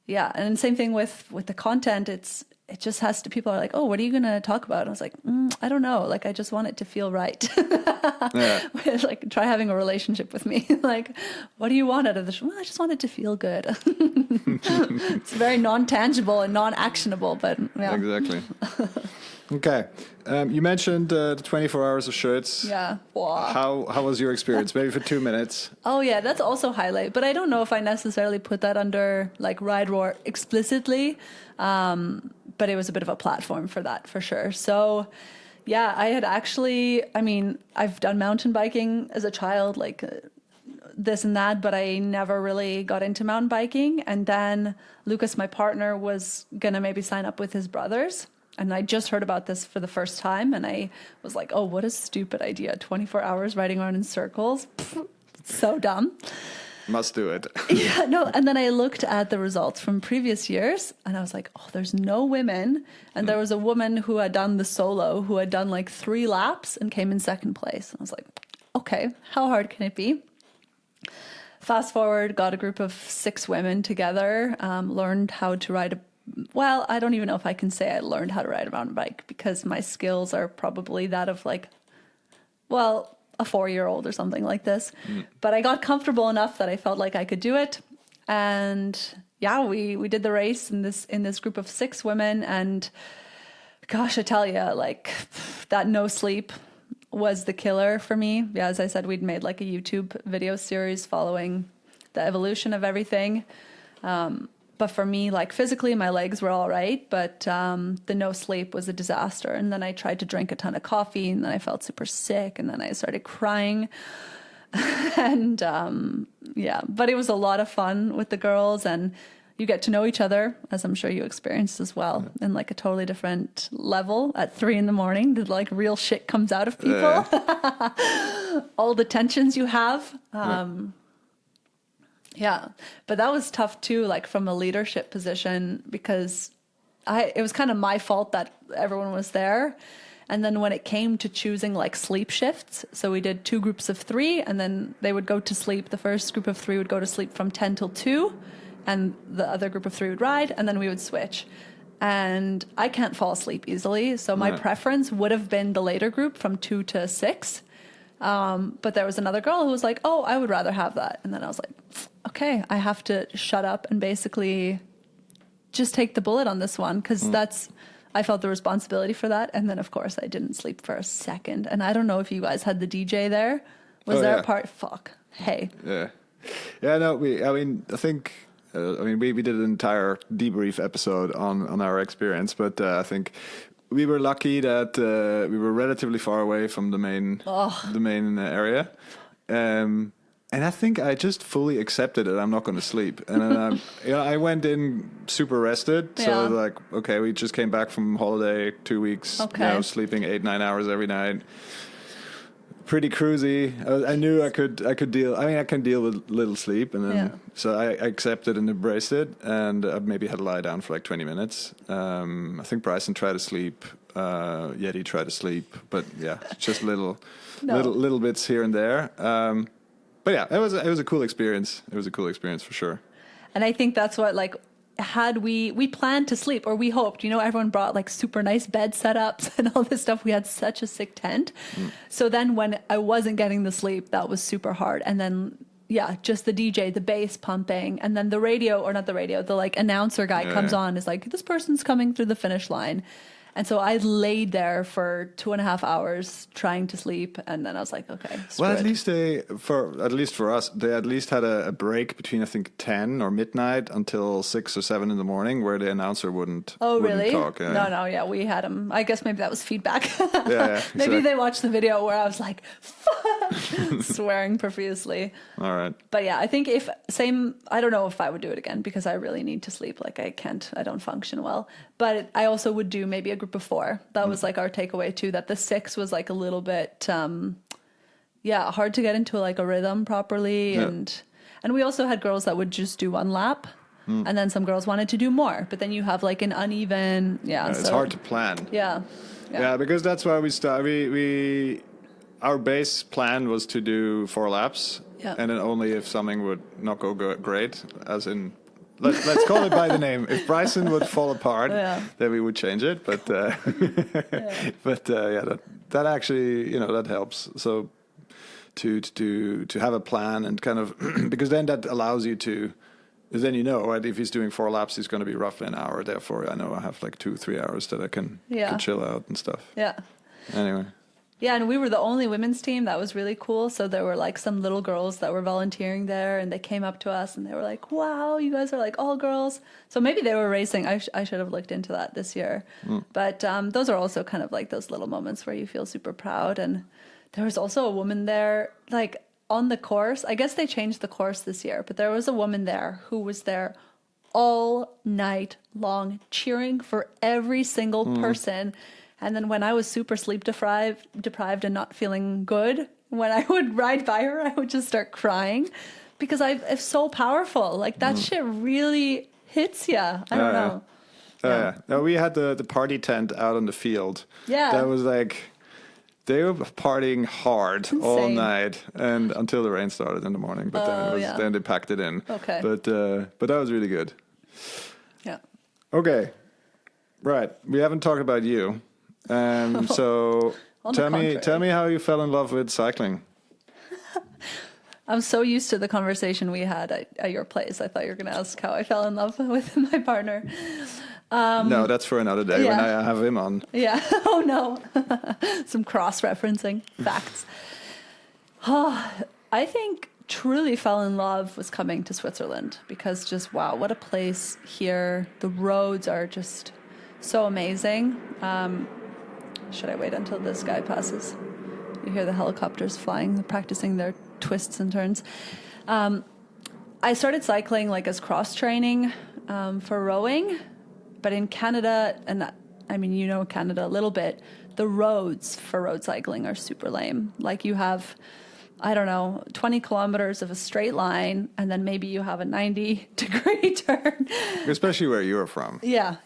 yeah, and same thing with the content. It just has to, people are like, oh, what are you going to talk about? And I was like, I don't know, like I just want it to feel right. Like try having a relationship with me. Like, what do you want out of this? Well, I just want it to feel good. It's very non-tangible and non-actionable, but yeah. Exactly. Okay. You mentioned the 24 hours of shirts. Yeah. Wow. How was your experience? Maybe for 2 minutes. Oh yeah, that's also highlight. But I don't know if I necessarily put that under like RideRawr explicitly. But it was a bit of a platform for that, for sure. So yeah, I had actually, I mean, I've done mountain biking as a child, like this and that, but I never really got into mountain biking. And then Lucas, my partner, was going to maybe sign up with his brothers. And I just heard about this for the first time. And I was like, oh, what a stupid idea. 24 hours riding around in circles. Pfft, so dumb. Must do it. Yeah, no. And then I looked at the results from previous years and I was like, oh, there's no women. And there was a woman who had done the solo, who had done like 3 laps and came in second place. And I was like, okay, how hard can it be? Fast forward, got a group of 6 women together, learned how to ride well, I don't even know if I can say I learned how to ride a mountain bike because my skills are probably that of like, well, a 4-year-old or something like this. But I got comfortable enough that I felt like I could do it. And yeah, we did the race in this group of 6 women. And gosh, I tell you, like that no sleep was the killer for me. Yeah, as I said, we'd made like a YouTube video series following the evolution of everything. But for me, like physically, my legs were all right, but the no sleep was a disaster. And then I tried to drink a ton of coffee, and then I felt super sick, and then I started crying. And yeah, but it was a lot of fun with the girls, and you get to know each other, as I'm sure you experienced as well, in like a totally different level at 3 a.m. The like real shit comes out of people. All the tensions you have. Yeah, but that was tough too, like from a leadership position, because it was kind of my fault that everyone was there. And then when it came to choosing like sleep shifts, so we did 2 groups of 3, and then they would go to sleep. The first group of 3 would go to sleep from 10 till 2, and the other group of 3 would ride, and then we would switch. And I can't fall asleep easily, so my preference would have been the later group from 2 to 6. But there was another girl who was like, oh, I would rather have that. And then I was like, okay, I have to shut up and basically just take the bullet on this one, because I felt the responsibility for that. And then, of course, I didn't sleep for a second. And I don't know if you guys had the DJ there. Was there a part? Fuck. Hey. Yeah. Yeah, no, I think we did an entire debrief episode on our experience, but I think we were lucky that we were relatively far away from the main area. And I think I just fully accepted that I'm not going to sleep. And then I went in super rested. So like, okay, we just came back from holiday, 2 weeks, sleeping 8-9 hours every night. Pretty cruisy. I knew I could deal. I mean, I can deal with little sleep, and then so I accepted and embraced it. And I maybe had to lie down for like 20 minutes. I think Bryson tried to sleep. Yeti tried to sleep, but yeah, just little bits here and there. But yeah, it was a cool experience. It was a cool experience for sure. And I think that's what, like, had we planned to sleep, or we hoped, everyone brought like super nice bed setups and all this stuff. We had such a sick tent. So then when I wasn't getting the sleep, that was super hard. And then, just the DJ, the bass pumping, and then the radio, or not the radio, the like announcer guy comes on, is like, this person's coming through the finish line. And so I laid there for 2.5 hours trying to sleep, and then I was like, okay. Well, at least for us, they at least had a break between, I think, 10 or midnight until 6 or 7 in the morning, where the announcer wouldn't. Oh, really? Talk. No, we had them. I guess maybe that was feedback. Exactly. Maybe they watched the video where I was like, swearing profusely. All right. But yeah, I think I don't know if I would do it again, because I really need to sleep. Like I don't function well. But I also would do maybe a group of 4. That was like our takeaway too, that the 6 was like a little bit, hard to get into like a rhythm properly. Yeah. And we also had girls that would just do 1 lap. And then some girls wanted to do more, but then you have like an uneven, it's hard to plan. Yeah, because that's why our base plan was to do 4 laps, and then only if something would not go great, as in let's call it by the name. If Bryson would fall apart, then we would change it. But that actually, that helps. So to have a plan and kind of because then that allows you to. Then right, if he's doing 4 laps, he's going to be roughly an hour. Therefore, I know I have like 2-3 hours that I can chill out and stuff. Yeah. Anyway. Yeah, and we were the only women's team. That was really cool. So there were like some little girls that were volunteering there, and they came up to us and they were like, "Wow, you guys are like all girls." So maybe they were racing. I should have looked into that this year. But those are also kind of like those little moments where you feel super proud. And there was also a woman there, like on the course. I guess they changed the course this year, but there was a woman there who was there all night long cheering for every single person. And then when I was super sleep deprived and not feeling good, when I would ride by her, I would just start crying because it's so powerful. Like that shit really hits you. I don't know. No, we had the party tent out on the field. Yeah. That was like, they were partying hard all night and until the rain started in the morning. But then they packed it in. Okay. But that was really good. Yeah. Okay. Right. We haven't talked about you. So tell me how you fell in love with cycling. I'm so used to the conversation we had at your place. I thought you were going to ask how I fell in love with my partner. No, that's for another day when I have him on. Yeah. Oh, no. Some cross-referencing facts. I think truly fell in love was coming to Switzerland because just, wow, what a place here. The roads are just so amazing. Should I wait until this guy passes? You hear the helicopters flying, practicing their twists and turns. I started cycling like as cross-training for rowing. But in Canada, and I mean, Canada a little bit, the roads for road cycling are super lame. Like you have, 20 kilometers of a straight line, and then maybe you have a 90-degree turn. Especially where you're from. Yeah.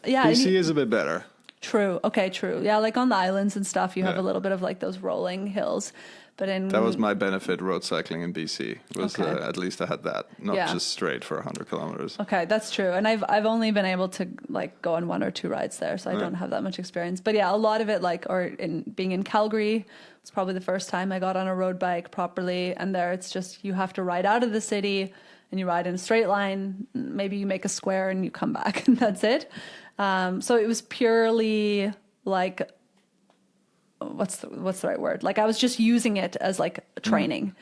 BC is a bit better. True. Okay, true. Yeah, like on the islands and stuff, you have a little bit of like those rolling hills. But that was my benefit road cycling in BC. At least I had that, not just straight for 100 kilometers. Okay, that's true. And I've only been able to like go on 1 or 2 rides there, so I don't have that much experience. But yeah, a lot of it being in Calgary, it's probably the first time I got on a road bike properly. And there it's just you have to ride out of the city and you ride in a straight line. Maybe you make a square and you come back and that's it. So it was purely like, what's the right word? Like I was just using it as like training.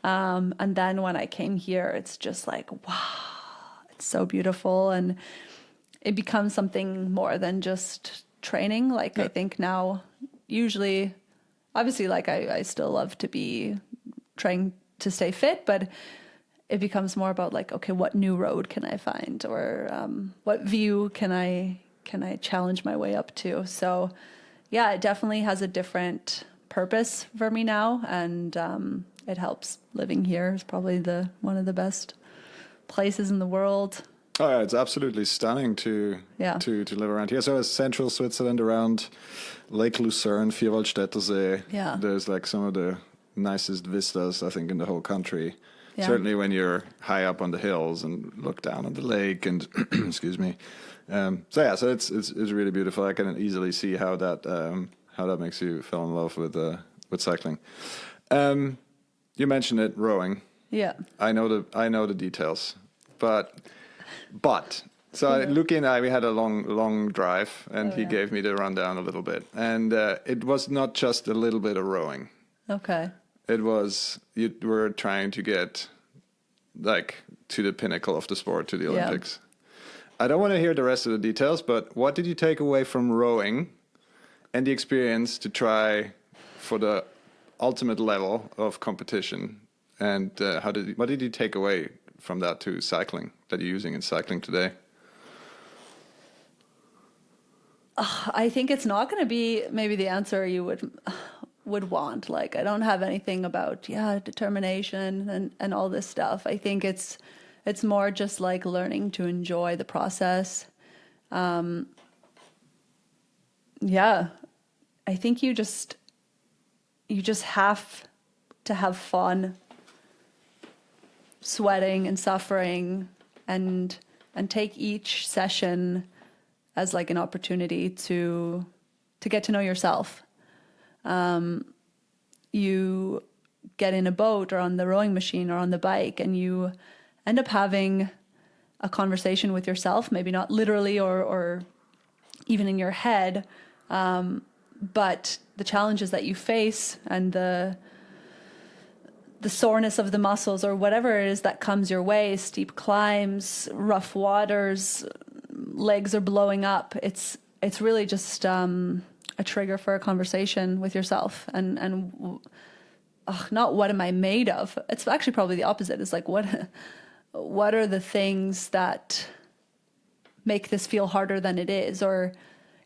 And then when I came here, it's just like, wow, it's so beautiful. And it becomes something more than just training. Like I think now, usually, obviously, like I still love to be trying to stay fit, but it becomes more about like, okay, what new road can I find, or what view can I challenge my way up to? So, yeah, it definitely has a different purpose for me now, and it helps. Living here is probably one of the best places in the world. Oh yeah, it's absolutely stunning to live around here. So it's central Switzerland around Lake Lucerne, Vierwaldstättersee. Yeah, there's like some of the nicest vistas I think in the whole country. Yeah. Certainly when you're high up on the hills and look down on the lake and excuse me. So it's really beautiful. I can easily see how that makes you fall in love with cycling. You mentioned it, rowing. Yeah. I know the details, but so Luki and I, we had a long drive, and he gave me the rundown a little bit, and it was not just a little bit of rowing. Okay. It was, you were trying to get like to the pinnacle of the sport, to the Olympics. I don't want to hear the rest of the details, but what did you take away from rowing and the experience to try for the ultimate level of competition? And what did you take away from that to cycling that you're using in cycling today? I think it's not going to be maybe the answer you would want. Like, I don't have anything about determination and all this stuff. I think it's more just like learning to enjoy the process. I think you just have to have fun, sweating and suffering and take each session as like an opportunity to get to know yourself. You get in a boat or on the rowing machine or on the bike, and you end up having a conversation with yourself, maybe not literally or even in your head, but the challenges that you face and the soreness of the muscles or whatever it is that comes your way, steep climbs, rough waters, legs are blowing up. It's really just a trigger for a conversation with yourself, and not what am I made of? It's actually probably the opposite. It's like, what are the things that make this feel harder than it is? Or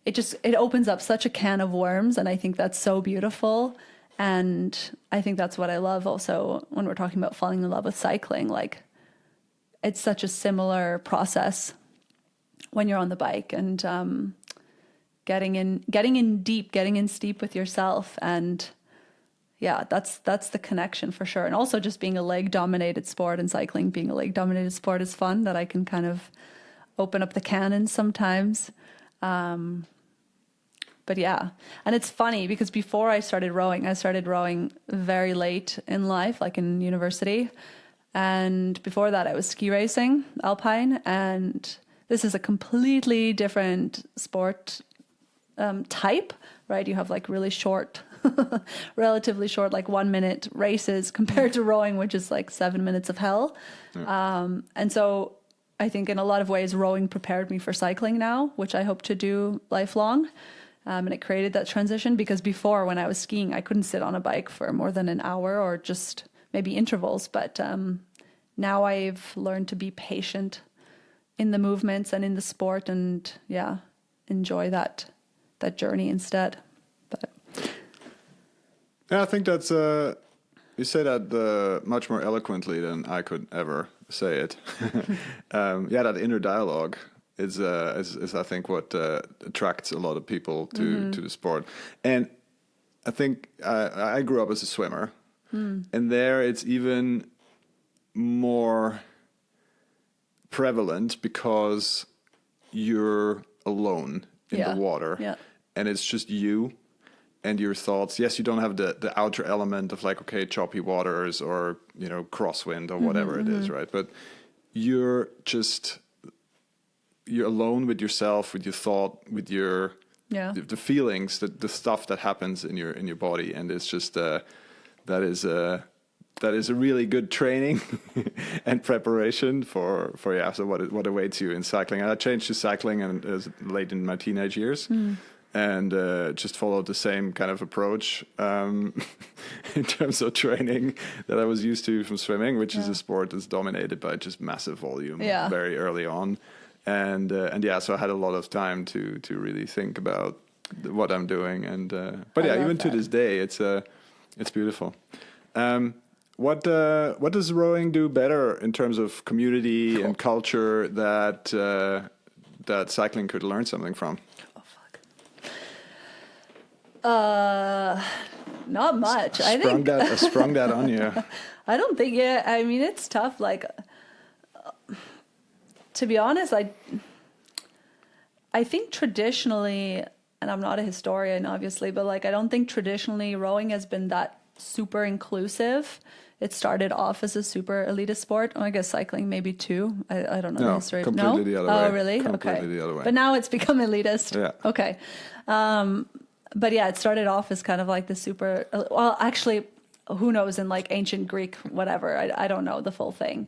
it opens up such a can of worms, and I think that's so beautiful. And I think that's what I love also when we're talking about falling in love with cycling. Like, it's such a similar process when you're on the bike, and getting in deep, getting in steep with yourself. And yeah, that's the connection for sure. And also just being a leg dominated sport, and cycling being a leg dominated sport is fun, that I can kind of open up the cannon sometimes. But yeah, and it's funny because before I started rowing very late in life, like in university. And before that I was ski racing, alpine. And this is a completely different sport type, right? You have like really short, relatively short, like 1 minute races compared to rowing, which is like 7 minutes of hell. Yeah. And so I think in a lot of ways rowing prepared me for cycling now, which I hope to do lifelong. And it created that transition, because before, when I was skiing, I couldn't sit on a bike for more than an hour, or just maybe intervals. But now I've learned to be patient in the movements and in the sport, and yeah, enjoy that journey instead. But yeah, I think that's you say that much more eloquently than I could ever say it. That inner dialogue is I think what attracts a lot of people to the sport. And I think I grew up as a swimmer, and there it's even more prevalent because you're alone in the water, and it's just you and your thoughts. Yes, you don't have the outer element of like, okay, choppy waters or, crosswind or whatever it is, right? But you're alone with yourself, with your thought, with your the feelings, the stuff that happens in your body, and it's just that is a really good training and preparation for So what awaits you in cycling. And I changed to cycling and it was late in my teenage years, and just followed the same kind of approach in terms of training that I was used to from swimming, which is a sport that's dominated by just massive volume very early on. And so I had a lot of time to really think about what I'm doing, and even to this day, it's beautiful. What does rowing do better in terms of community and culture that cycling could learn something from? Oh fuck. Not much. I sprung that on you. I don't think. Yeah, I mean, it's tough. Like. To be honest, I think traditionally, and I'm not a historian, obviously, but like I don't think traditionally rowing has been that super inclusive. It started off as a super elitist sport. I guess cycling maybe too. I don't know the history. Completely the other way. Oh, really? Completely the other way. But now it's become elitist. Yeah. Okay. But yeah, it started off as kind of like the super. Well, actually, who knows? In like ancient Greek, whatever. I don't know the full thing.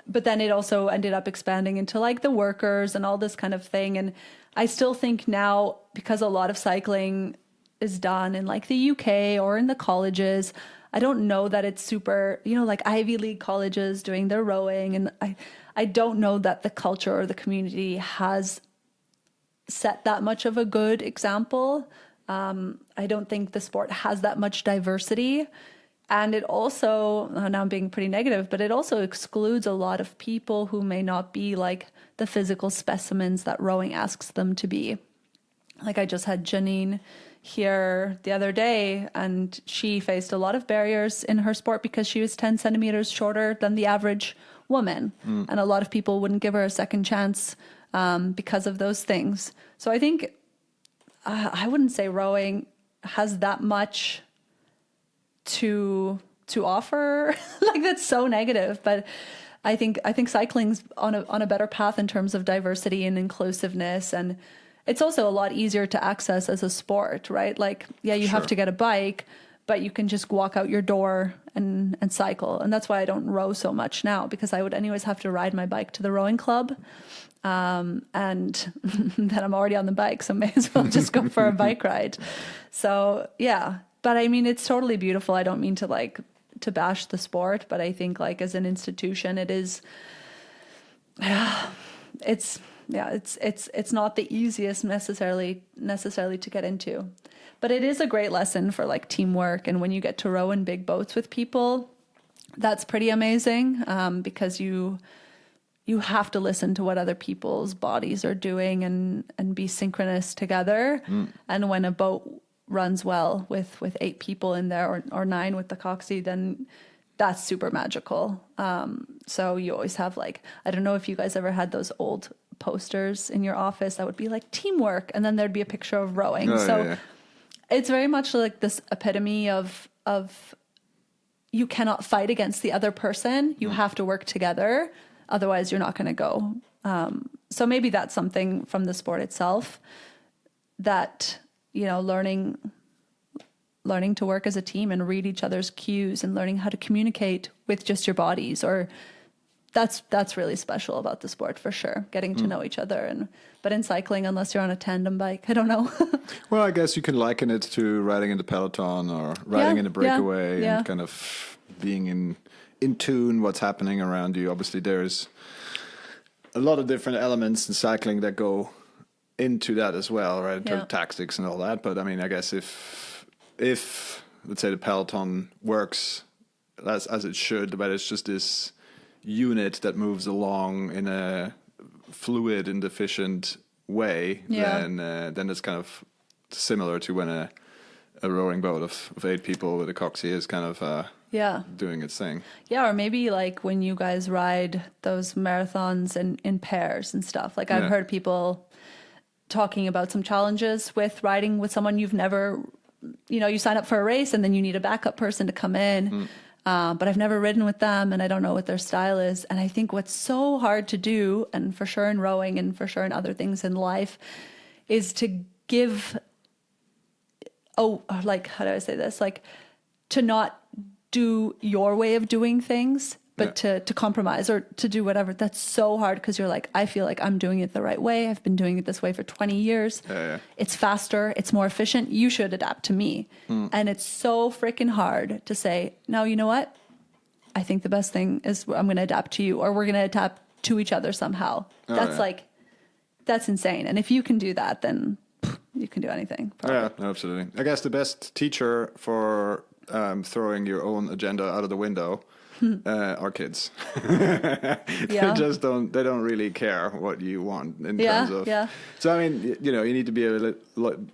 But then it also ended up expanding into like the workers and all this kind of thing. And I still think now, because a lot of cycling is done in like the UK or in the colleges, I don't know that it's super, like Ivy League colleges doing their rowing. And I don't know that the culture or the community has set that much of a good example. I don't think the sport has that much diversity. And it also, now I'm being pretty negative, but it also excludes a lot of people who may not be like the physical specimens that rowing asks them to be. Like I just had Janine here the other day, and she faced a lot of barriers in her sport because she was 10 centimeters shorter than the average woman. And a lot of people wouldn't give her a second chance because of those things. So I think I wouldn't say rowing has that much to offer. Like, that's so negative, but I think cycling's on a better path in terms of diversity and inclusiveness, and it's also a lot easier to access as a sport, right? Like, yeah, you have to get a bike, but you can just walk out your door and cycle. And that's why I don't row so much now, because I would anyways have to ride my bike to the rowing club. And then I'm already on the bike, so may as well just go for a bike ride. So yeah, but I mean, it's totally beautiful. I don't mean to bash the sport, but I think like as an institution, it is, it's not the easiest necessarily to get into, but it is a great lesson for like teamwork. And when you get to row in big boats with people, that's pretty amazing, because you have to listen to what other people's bodies are doing and be synchronous together. And when a boat runs well with 8 people in there or 9 with the coxie, then that's super magical. So you always have like, I don't know if you guys ever had those old posters in your office that would be like teamwork, and then there'd be a picture of rowing. It's very much like this epitome of you cannot fight against the other person. You have to work together. Otherwise you're not going to go. So maybe that's something from the sport itself, that, you know, learning to work as a team and read each other's cues and learning how to communicate with just your bodies, or that's really special about the sport for sure, getting to know each other. But in cycling, unless you're on a tandem bike, I don't know. Well, I guess you can liken it to riding in the peloton or riding in a breakaway and kind of being in tune what's happening around you. Obviously, there's a lot of different elements in cycling that go into that as well, right? In terms of tactics and all that. But I mean, I guess if let's say the peloton works as it should, but it's just this unit that moves along in a fluid and efficient way, then it's kind of similar to when a rowing boat of 8 people with a coxie is kind of doing its thing. Yeah, or maybe like when you guys ride those marathons in pairs and stuff. Like I've heard people talking about some challenges with riding with someone you've never, you know, you sign up for a race and then you need a backup person to come in. But I've never ridden with them and I don't know what their style is. And I think what's so hard to do, and for sure in rowing and for sure in other things in life, is to give, like, how do I say this? Like, to not do your way of doing things, but to compromise or to do whatever. That's so hard, because you're like, I feel like I'm doing it the right way. I've been doing it this way for 20 years. It's faster. It's more efficient. You should adapt to me. And it's so freaking hard to say, no, you know what? I think the best thing is I'm going to adapt to you, or we're going to adapt to each other somehow. That's insane. And if you can do that, then you can do anything. Probably. Yeah, absolutely. I guess the best teacher for throwing your own agenda out of the window are kids. They don't really care what you want in terms of. So I mean, you know, you need to be a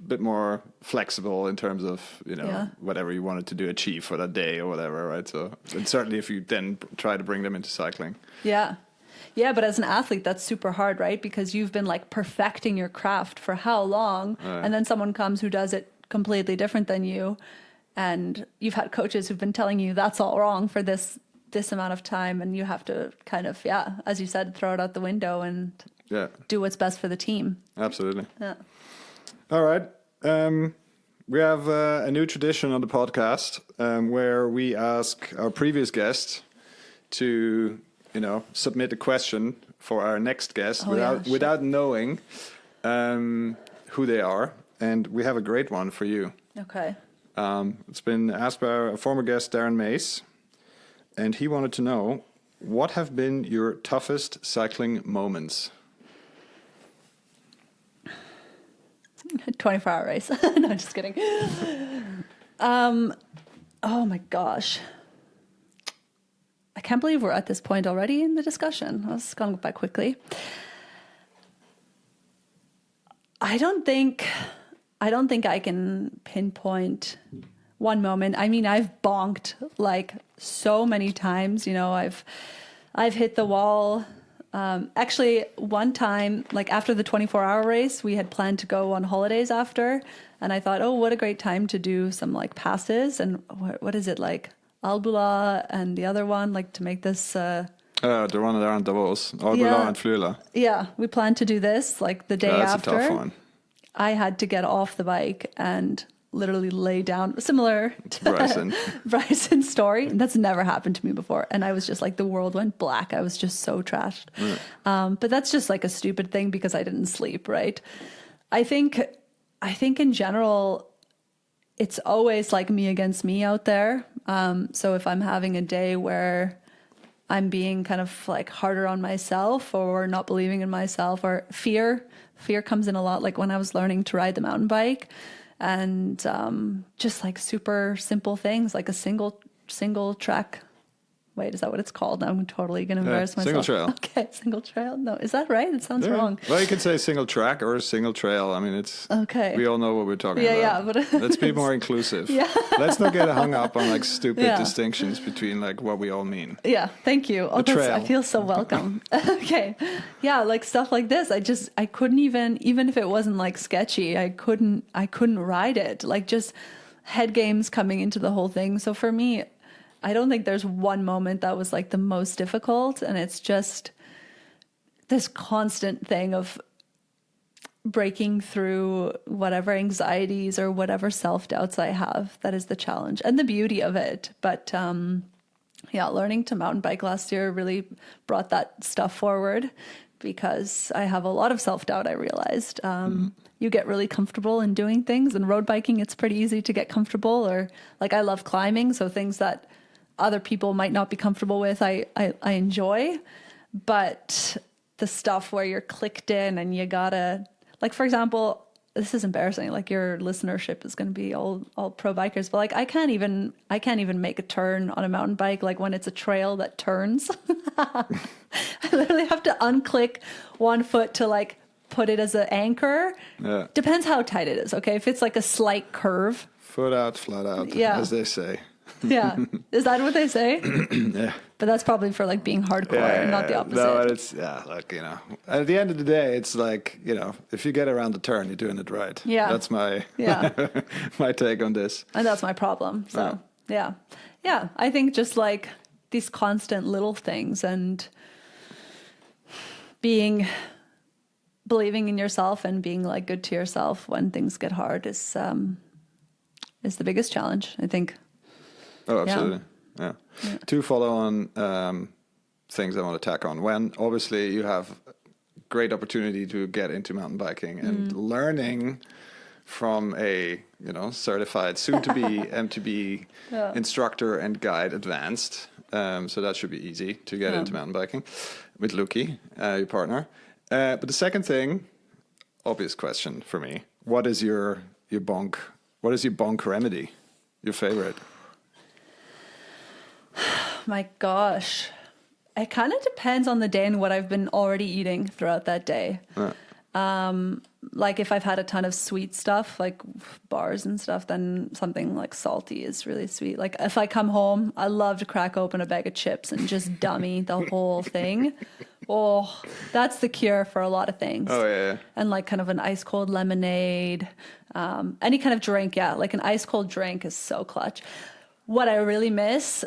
bit more flexible in terms of, you know, whatever you wanted to achieve for that day or whatever, right? So, and certainly if you then try to bring them into cycling. Yeah, but as an athlete, that's super hard, right? Because you've been like perfecting your craft for how long, and then someone comes who does it completely different than you, and you've had coaches who've been telling you that's all wrong for this amount of time, and you have to kind of, as you said, throw it out the window and do what's best for the team. Absolutely. Yeah. All right. We have a new tradition on the podcast where we ask our previous guest to, you know, submit a question for our next guest without knowing who they are. And we have a great one for you. Okay. It's been asked by our former guest, Darren Mace. And he wanted to know, what have been your toughest cycling moments? 24-hour race. No, I'm just kidding. Oh my gosh. I can't believe we're at this point already in the discussion. It's gone by quickly. I don't think I can pinpoint one moment. I mean, I've bonked like so many times, you know, I've I've hit the wall. Actually, one time, like after the 24-hour race, we had planned to go on holidays after. And I thought, oh, what a great time to do some like passes. And what is it, like Albula and the other one, like to make this... the one around Davos, Albula and Flula. Yeah, we planned to do this like the day after. That's a tough one. I had to get off the bike and literally lay down, similar to Bryson's story. And that's never happened to me before. And I was just like, the world went black. I was just so trashed. But that's just like a stupid thing because I didn't sleep, right? I think in general, it's always like me against me out there. So if I'm having a day where I'm being kind of like harder on myself or not believing in myself, or fear comes in a lot. Like when I was learning to ride the mountain bike, and just like super simple things like a single track. Wait, is that what it's called? I'm totally going to embarrass myself. Single trail. Okay, single trail. No, is that right? It sounds wrong. Well, you can say single track or single trail. I mean, it's okay. We all know what we're talking about. Yeah, but let's be more inclusive. Yeah. Let's not get hung up on like stupid distinctions between like what we all mean. Yeah, thank you. Oh, I feel so welcome. Okay, yeah, like stuff like this. I couldn't even if it wasn't like sketchy, I couldn't ride it. Like just head games coming into the whole thing. So for me, I don't think there's one moment that was like the most difficult, and it's just this constant thing of breaking through whatever anxieties or whatever self-doubts I have. That is the challenge and the beauty of it. But learning to mountain bike last year really brought that stuff forward because I have a lot of self-doubt, I realized. You get really comfortable in doing things, and road biking, it's pretty easy to get comfortable, or like I love climbing, so things that other people might not be comfortable with, I enjoy. But the stuff where you're clicked in and you gotta, like, for example, this is embarrassing, like your listenership is going to be all pro bikers, but like I can't even make a turn on a mountain bike, like when it's a trail that turns. I literally have to unclick one foot to like put it as an anchor. Yeah. Depends how tight it is. Okay, if it's like a slight curve, foot out, flat out, as they say. Yeah. Is that what they say? Yeah. But that's probably for like being hardcore and not the opposite. No, it's, like, at the end of the day, it's like, if you get around the turn, you're doing it right. Yeah. That's my, my take on this. And that's my problem. So, yeah. Yeah. I think just like these constant little things and believing in yourself and being like good to yourself when things get hard is the biggest challenge, I think. Oh, absolutely. Yeah. To follow on things I want to tack on. When obviously you have great opportunity to get into mountain biking and learning from a certified, soon-to-be MTB instructor and guide advanced. So that should be easy to get into mountain biking with Luki, your partner. But the second thing, obvious question for me: what is your bonk? What is your bonk remedy? Your favorite? My gosh, it kind of depends on the day and what I've been already eating throughout that day. Like if I've had a ton of sweet stuff, like bars and stuff, then something like salty is really sweet. Like if I come home, I love to crack open a bag of chips and just dummy the whole thing. Oh, that's the cure for a lot of things. Oh, yeah. And like kind of an ice cold lemonade, any kind of drink. Yeah, like an ice cold drink is so clutch. What I really miss,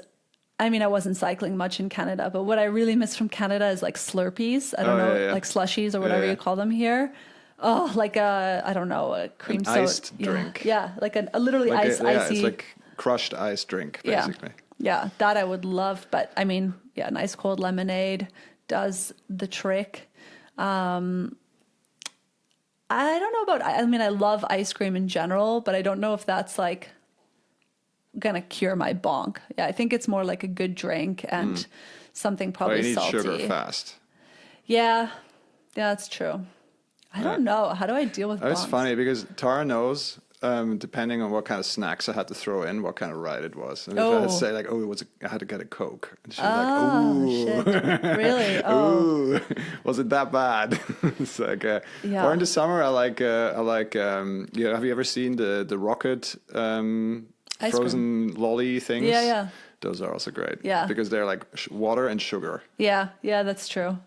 I mean, I wasn't cycling much in Canada, but what I really miss from Canada is like Slurpees. I don't know, like slushies or whatever you call them here. Oh, like I don't know, a cream soda. Iced drink. Yeah, like a literally like icy. It's like crushed ice drink, basically. Yeah, that I would love. But I mean, an ice cold lemonade does the trick. I don't know about, I mean, I love ice cream in general, but I don't know if that's like gonna cure my bonk. Yeah, I think it's more like a good drink and something probably you need salty. Sugar fast. Yeah, that's true. I don't know. How do I deal with bonks? It's funny because Tara knows, depending on what kind of snacks I had to throw in, what kind of ride it was. And if I had to say like, I had to get a Coke. And she was like, shit. Really? Ooh, was it that bad? It's like, or in the summer, I like, have you ever seen the rocket, frozen lolly things? Yeah. Those are also great. Yeah. Because they're like water and sugar. Yeah, that's true.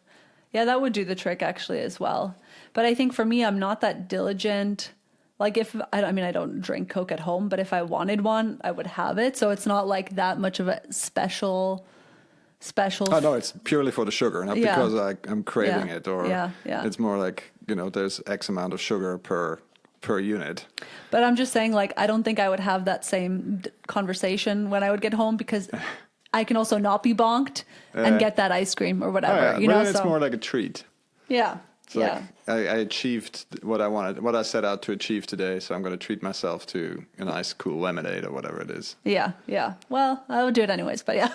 Yeah, that would do the trick actually as well. But I think for me, I'm not that diligent. Like I mean, I don't drink Coke at home, but if I wanted one, I would have it. So it's not like that much of a special. Oh, no, it's purely for the sugar, not because I'm craving it or it's more like, there's X amount of sugar per unit. But I'm just saying, like, I don't think I would have that same conversation when I would get home because I can also not be bonked and get that ice cream or whatever. Oh, yeah. It's more like a treat. Yeah. Like I achieved what I wanted, what I set out to achieve today. So I'm going to treat myself to a nice, cool lemonade or whatever it is. Yeah. Well, I would do it anyways, but yeah.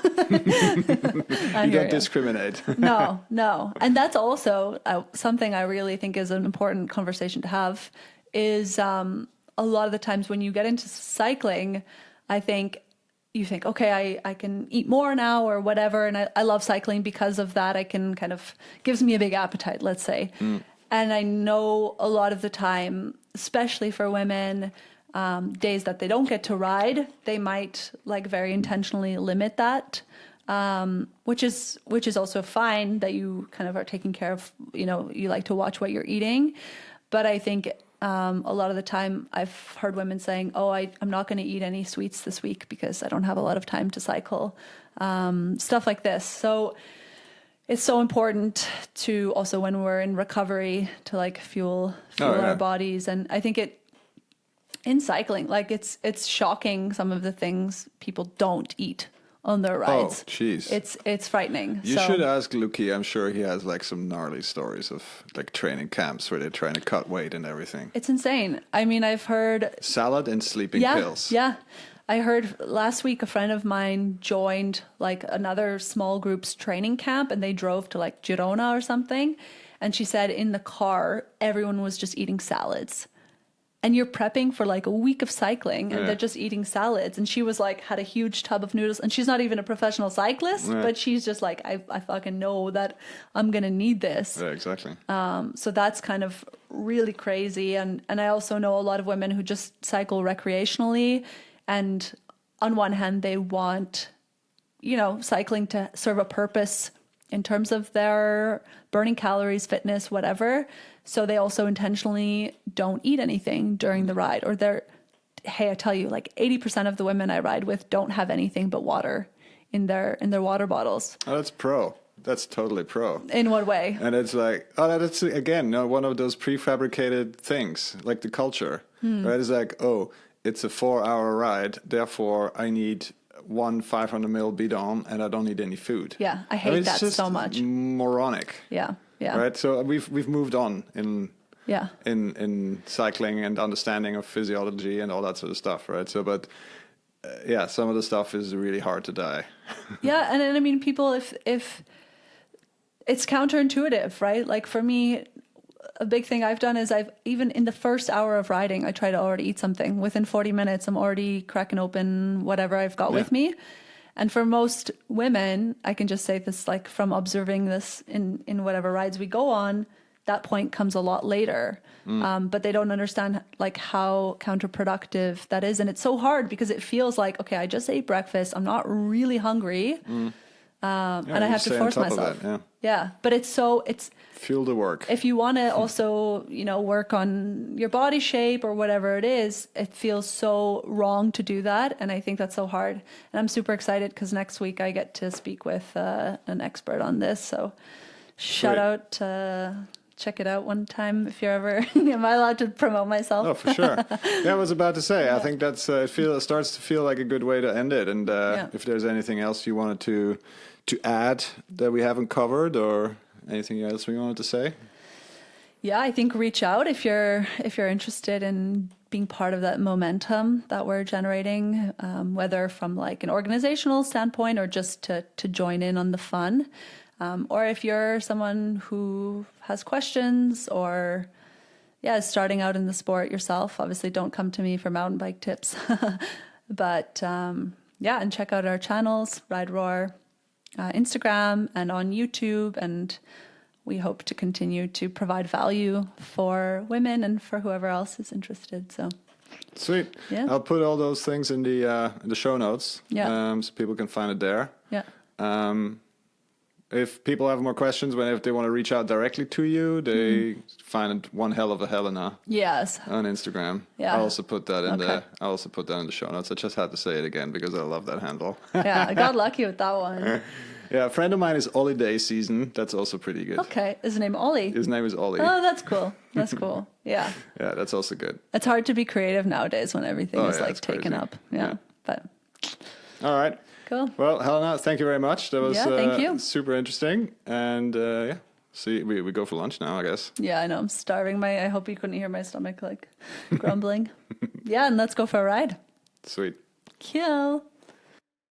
You don't discriminate. No. And that's also something I really think is an important conversation to have is a lot of the times when you get into cycling, I think you think, okay, I can eat more now or whatever. And I love cycling because of that. I can gives me a big appetite, let's say. And I know a lot of the time, especially for women, days that they don't get to ride, they might very intentionally limit that, which is also fine that you kind of are taking care of, you like to watch what you're eating. But I think a lot of the time I've heard women saying, I'm not going to eat any sweets this week because I don't have a lot of time to cycle, stuff like this. So it's so important to also, when we're in recovery, to fuel our bodies. And I think in cycling, it's shocking some of the things people don't eat on their rides. Oh, jeez. It's frightening. You should ask Luki. I'm sure he has some gnarly stories of training camps where they're trying to cut weight and everything. It's insane. I mean, I've heard salad and sleeping pills. Yeah. I heard last week a friend of mine joined another small group's training camp and they drove to Girona or something. And she said in the car, everyone was just eating salads. And you're prepping for a week of cycling and they're just eating salads. And she was had a huge tub of noodles and she's not even a professional cyclist, but she's just I fucking know that I'm going to need this. Yeah, exactly. So that's kind of really crazy. And I also know a lot of women who just cycle recreationally. And on one hand, they want, cycling to serve a purpose in terms of their burning calories, fitness, whatever. So they also intentionally don't eat anything during the ride, or hey, I tell you, 80% of the women I ride with don't have anything but water in their water bottles. Oh, that's pro. That's totally pro. In what way? And it's that's again, one of those prefabricated things, like the culture, right? It's it's a 4-hour ride. Therefore I need one 500 ml bidon and I don't need any food. Yeah. I hate that so much. Moronic. Yeah. Right. So we've moved on in cycling and understanding of physiology and all that sort of stuff. Right. So, but some of the stuff is really hard to die. Yeah. And I mean, people, if it's counterintuitive, right? For me, a big thing I've done is even in the first hour of riding, I try to already eat something. Within 40 minutes, I'm already cracking open whatever I've got with me. And for most women, I can just say this, from observing this in whatever rides we go on, that point comes a lot later. But they don't understand how counterproductive that is. And it's so hard because it feels okay, I just ate breakfast. I'm not really hungry. And I have to force myself. But it's fuel the work. If you want to also, work on your body shape or whatever it is, it feels so wrong to do that. And I think that's so hard. And I'm super excited because next week I get to speak with an expert on this. So shout out, check it out one time if you're ever, am I allowed to promote myself? Oh, for sure. I was about to say, I think that's, it starts to feel like a good way to end it. And if there's anything else you wanted to add that we haven't covered or anything else we wanted to say? Yeah, I think reach out if you're interested in being part of that momentum that we're generating, whether from an organizational standpoint or just to join in on the fun. Or if you're someone who has questions or is starting out in the sport yourself, obviously don't come to me for mountain bike tips. But and check out our channels, RideRawr, Instagram and on YouTube, and we hope to continue to provide value for women and for whoever else is interested. So Sweet. Yeah. I'll put all those things in the show notes. Yeah. So people can find it there. Yeah. If people have more questions, if they want to reach out directly to you, they find one hell of a Helena. Yes. On Instagram. Yeah. I'll also put that in Okay. the show notes. I just had to say it again because I love that handle. Yeah, I got lucky with that one. Yeah, a friend of mine is Ollie Day Season. That's also pretty good. Okay. Is his name Ollie? His name is Ollie. Oh, that's cool. That's cool. Yeah. Yeah, that's also good. It's hard to be creative nowadays when everything is yeah, like it's taken crazy. up. Yeah. But All right. cool. Well, Helena, thank you very much. That was thank you. super interesting. And see, we go for lunch now, I guess. Yeah, I know. I'm starving. I hope you couldn't hear my stomach like grumbling. Yeah, and let's go for a ride. Sweet. Cool.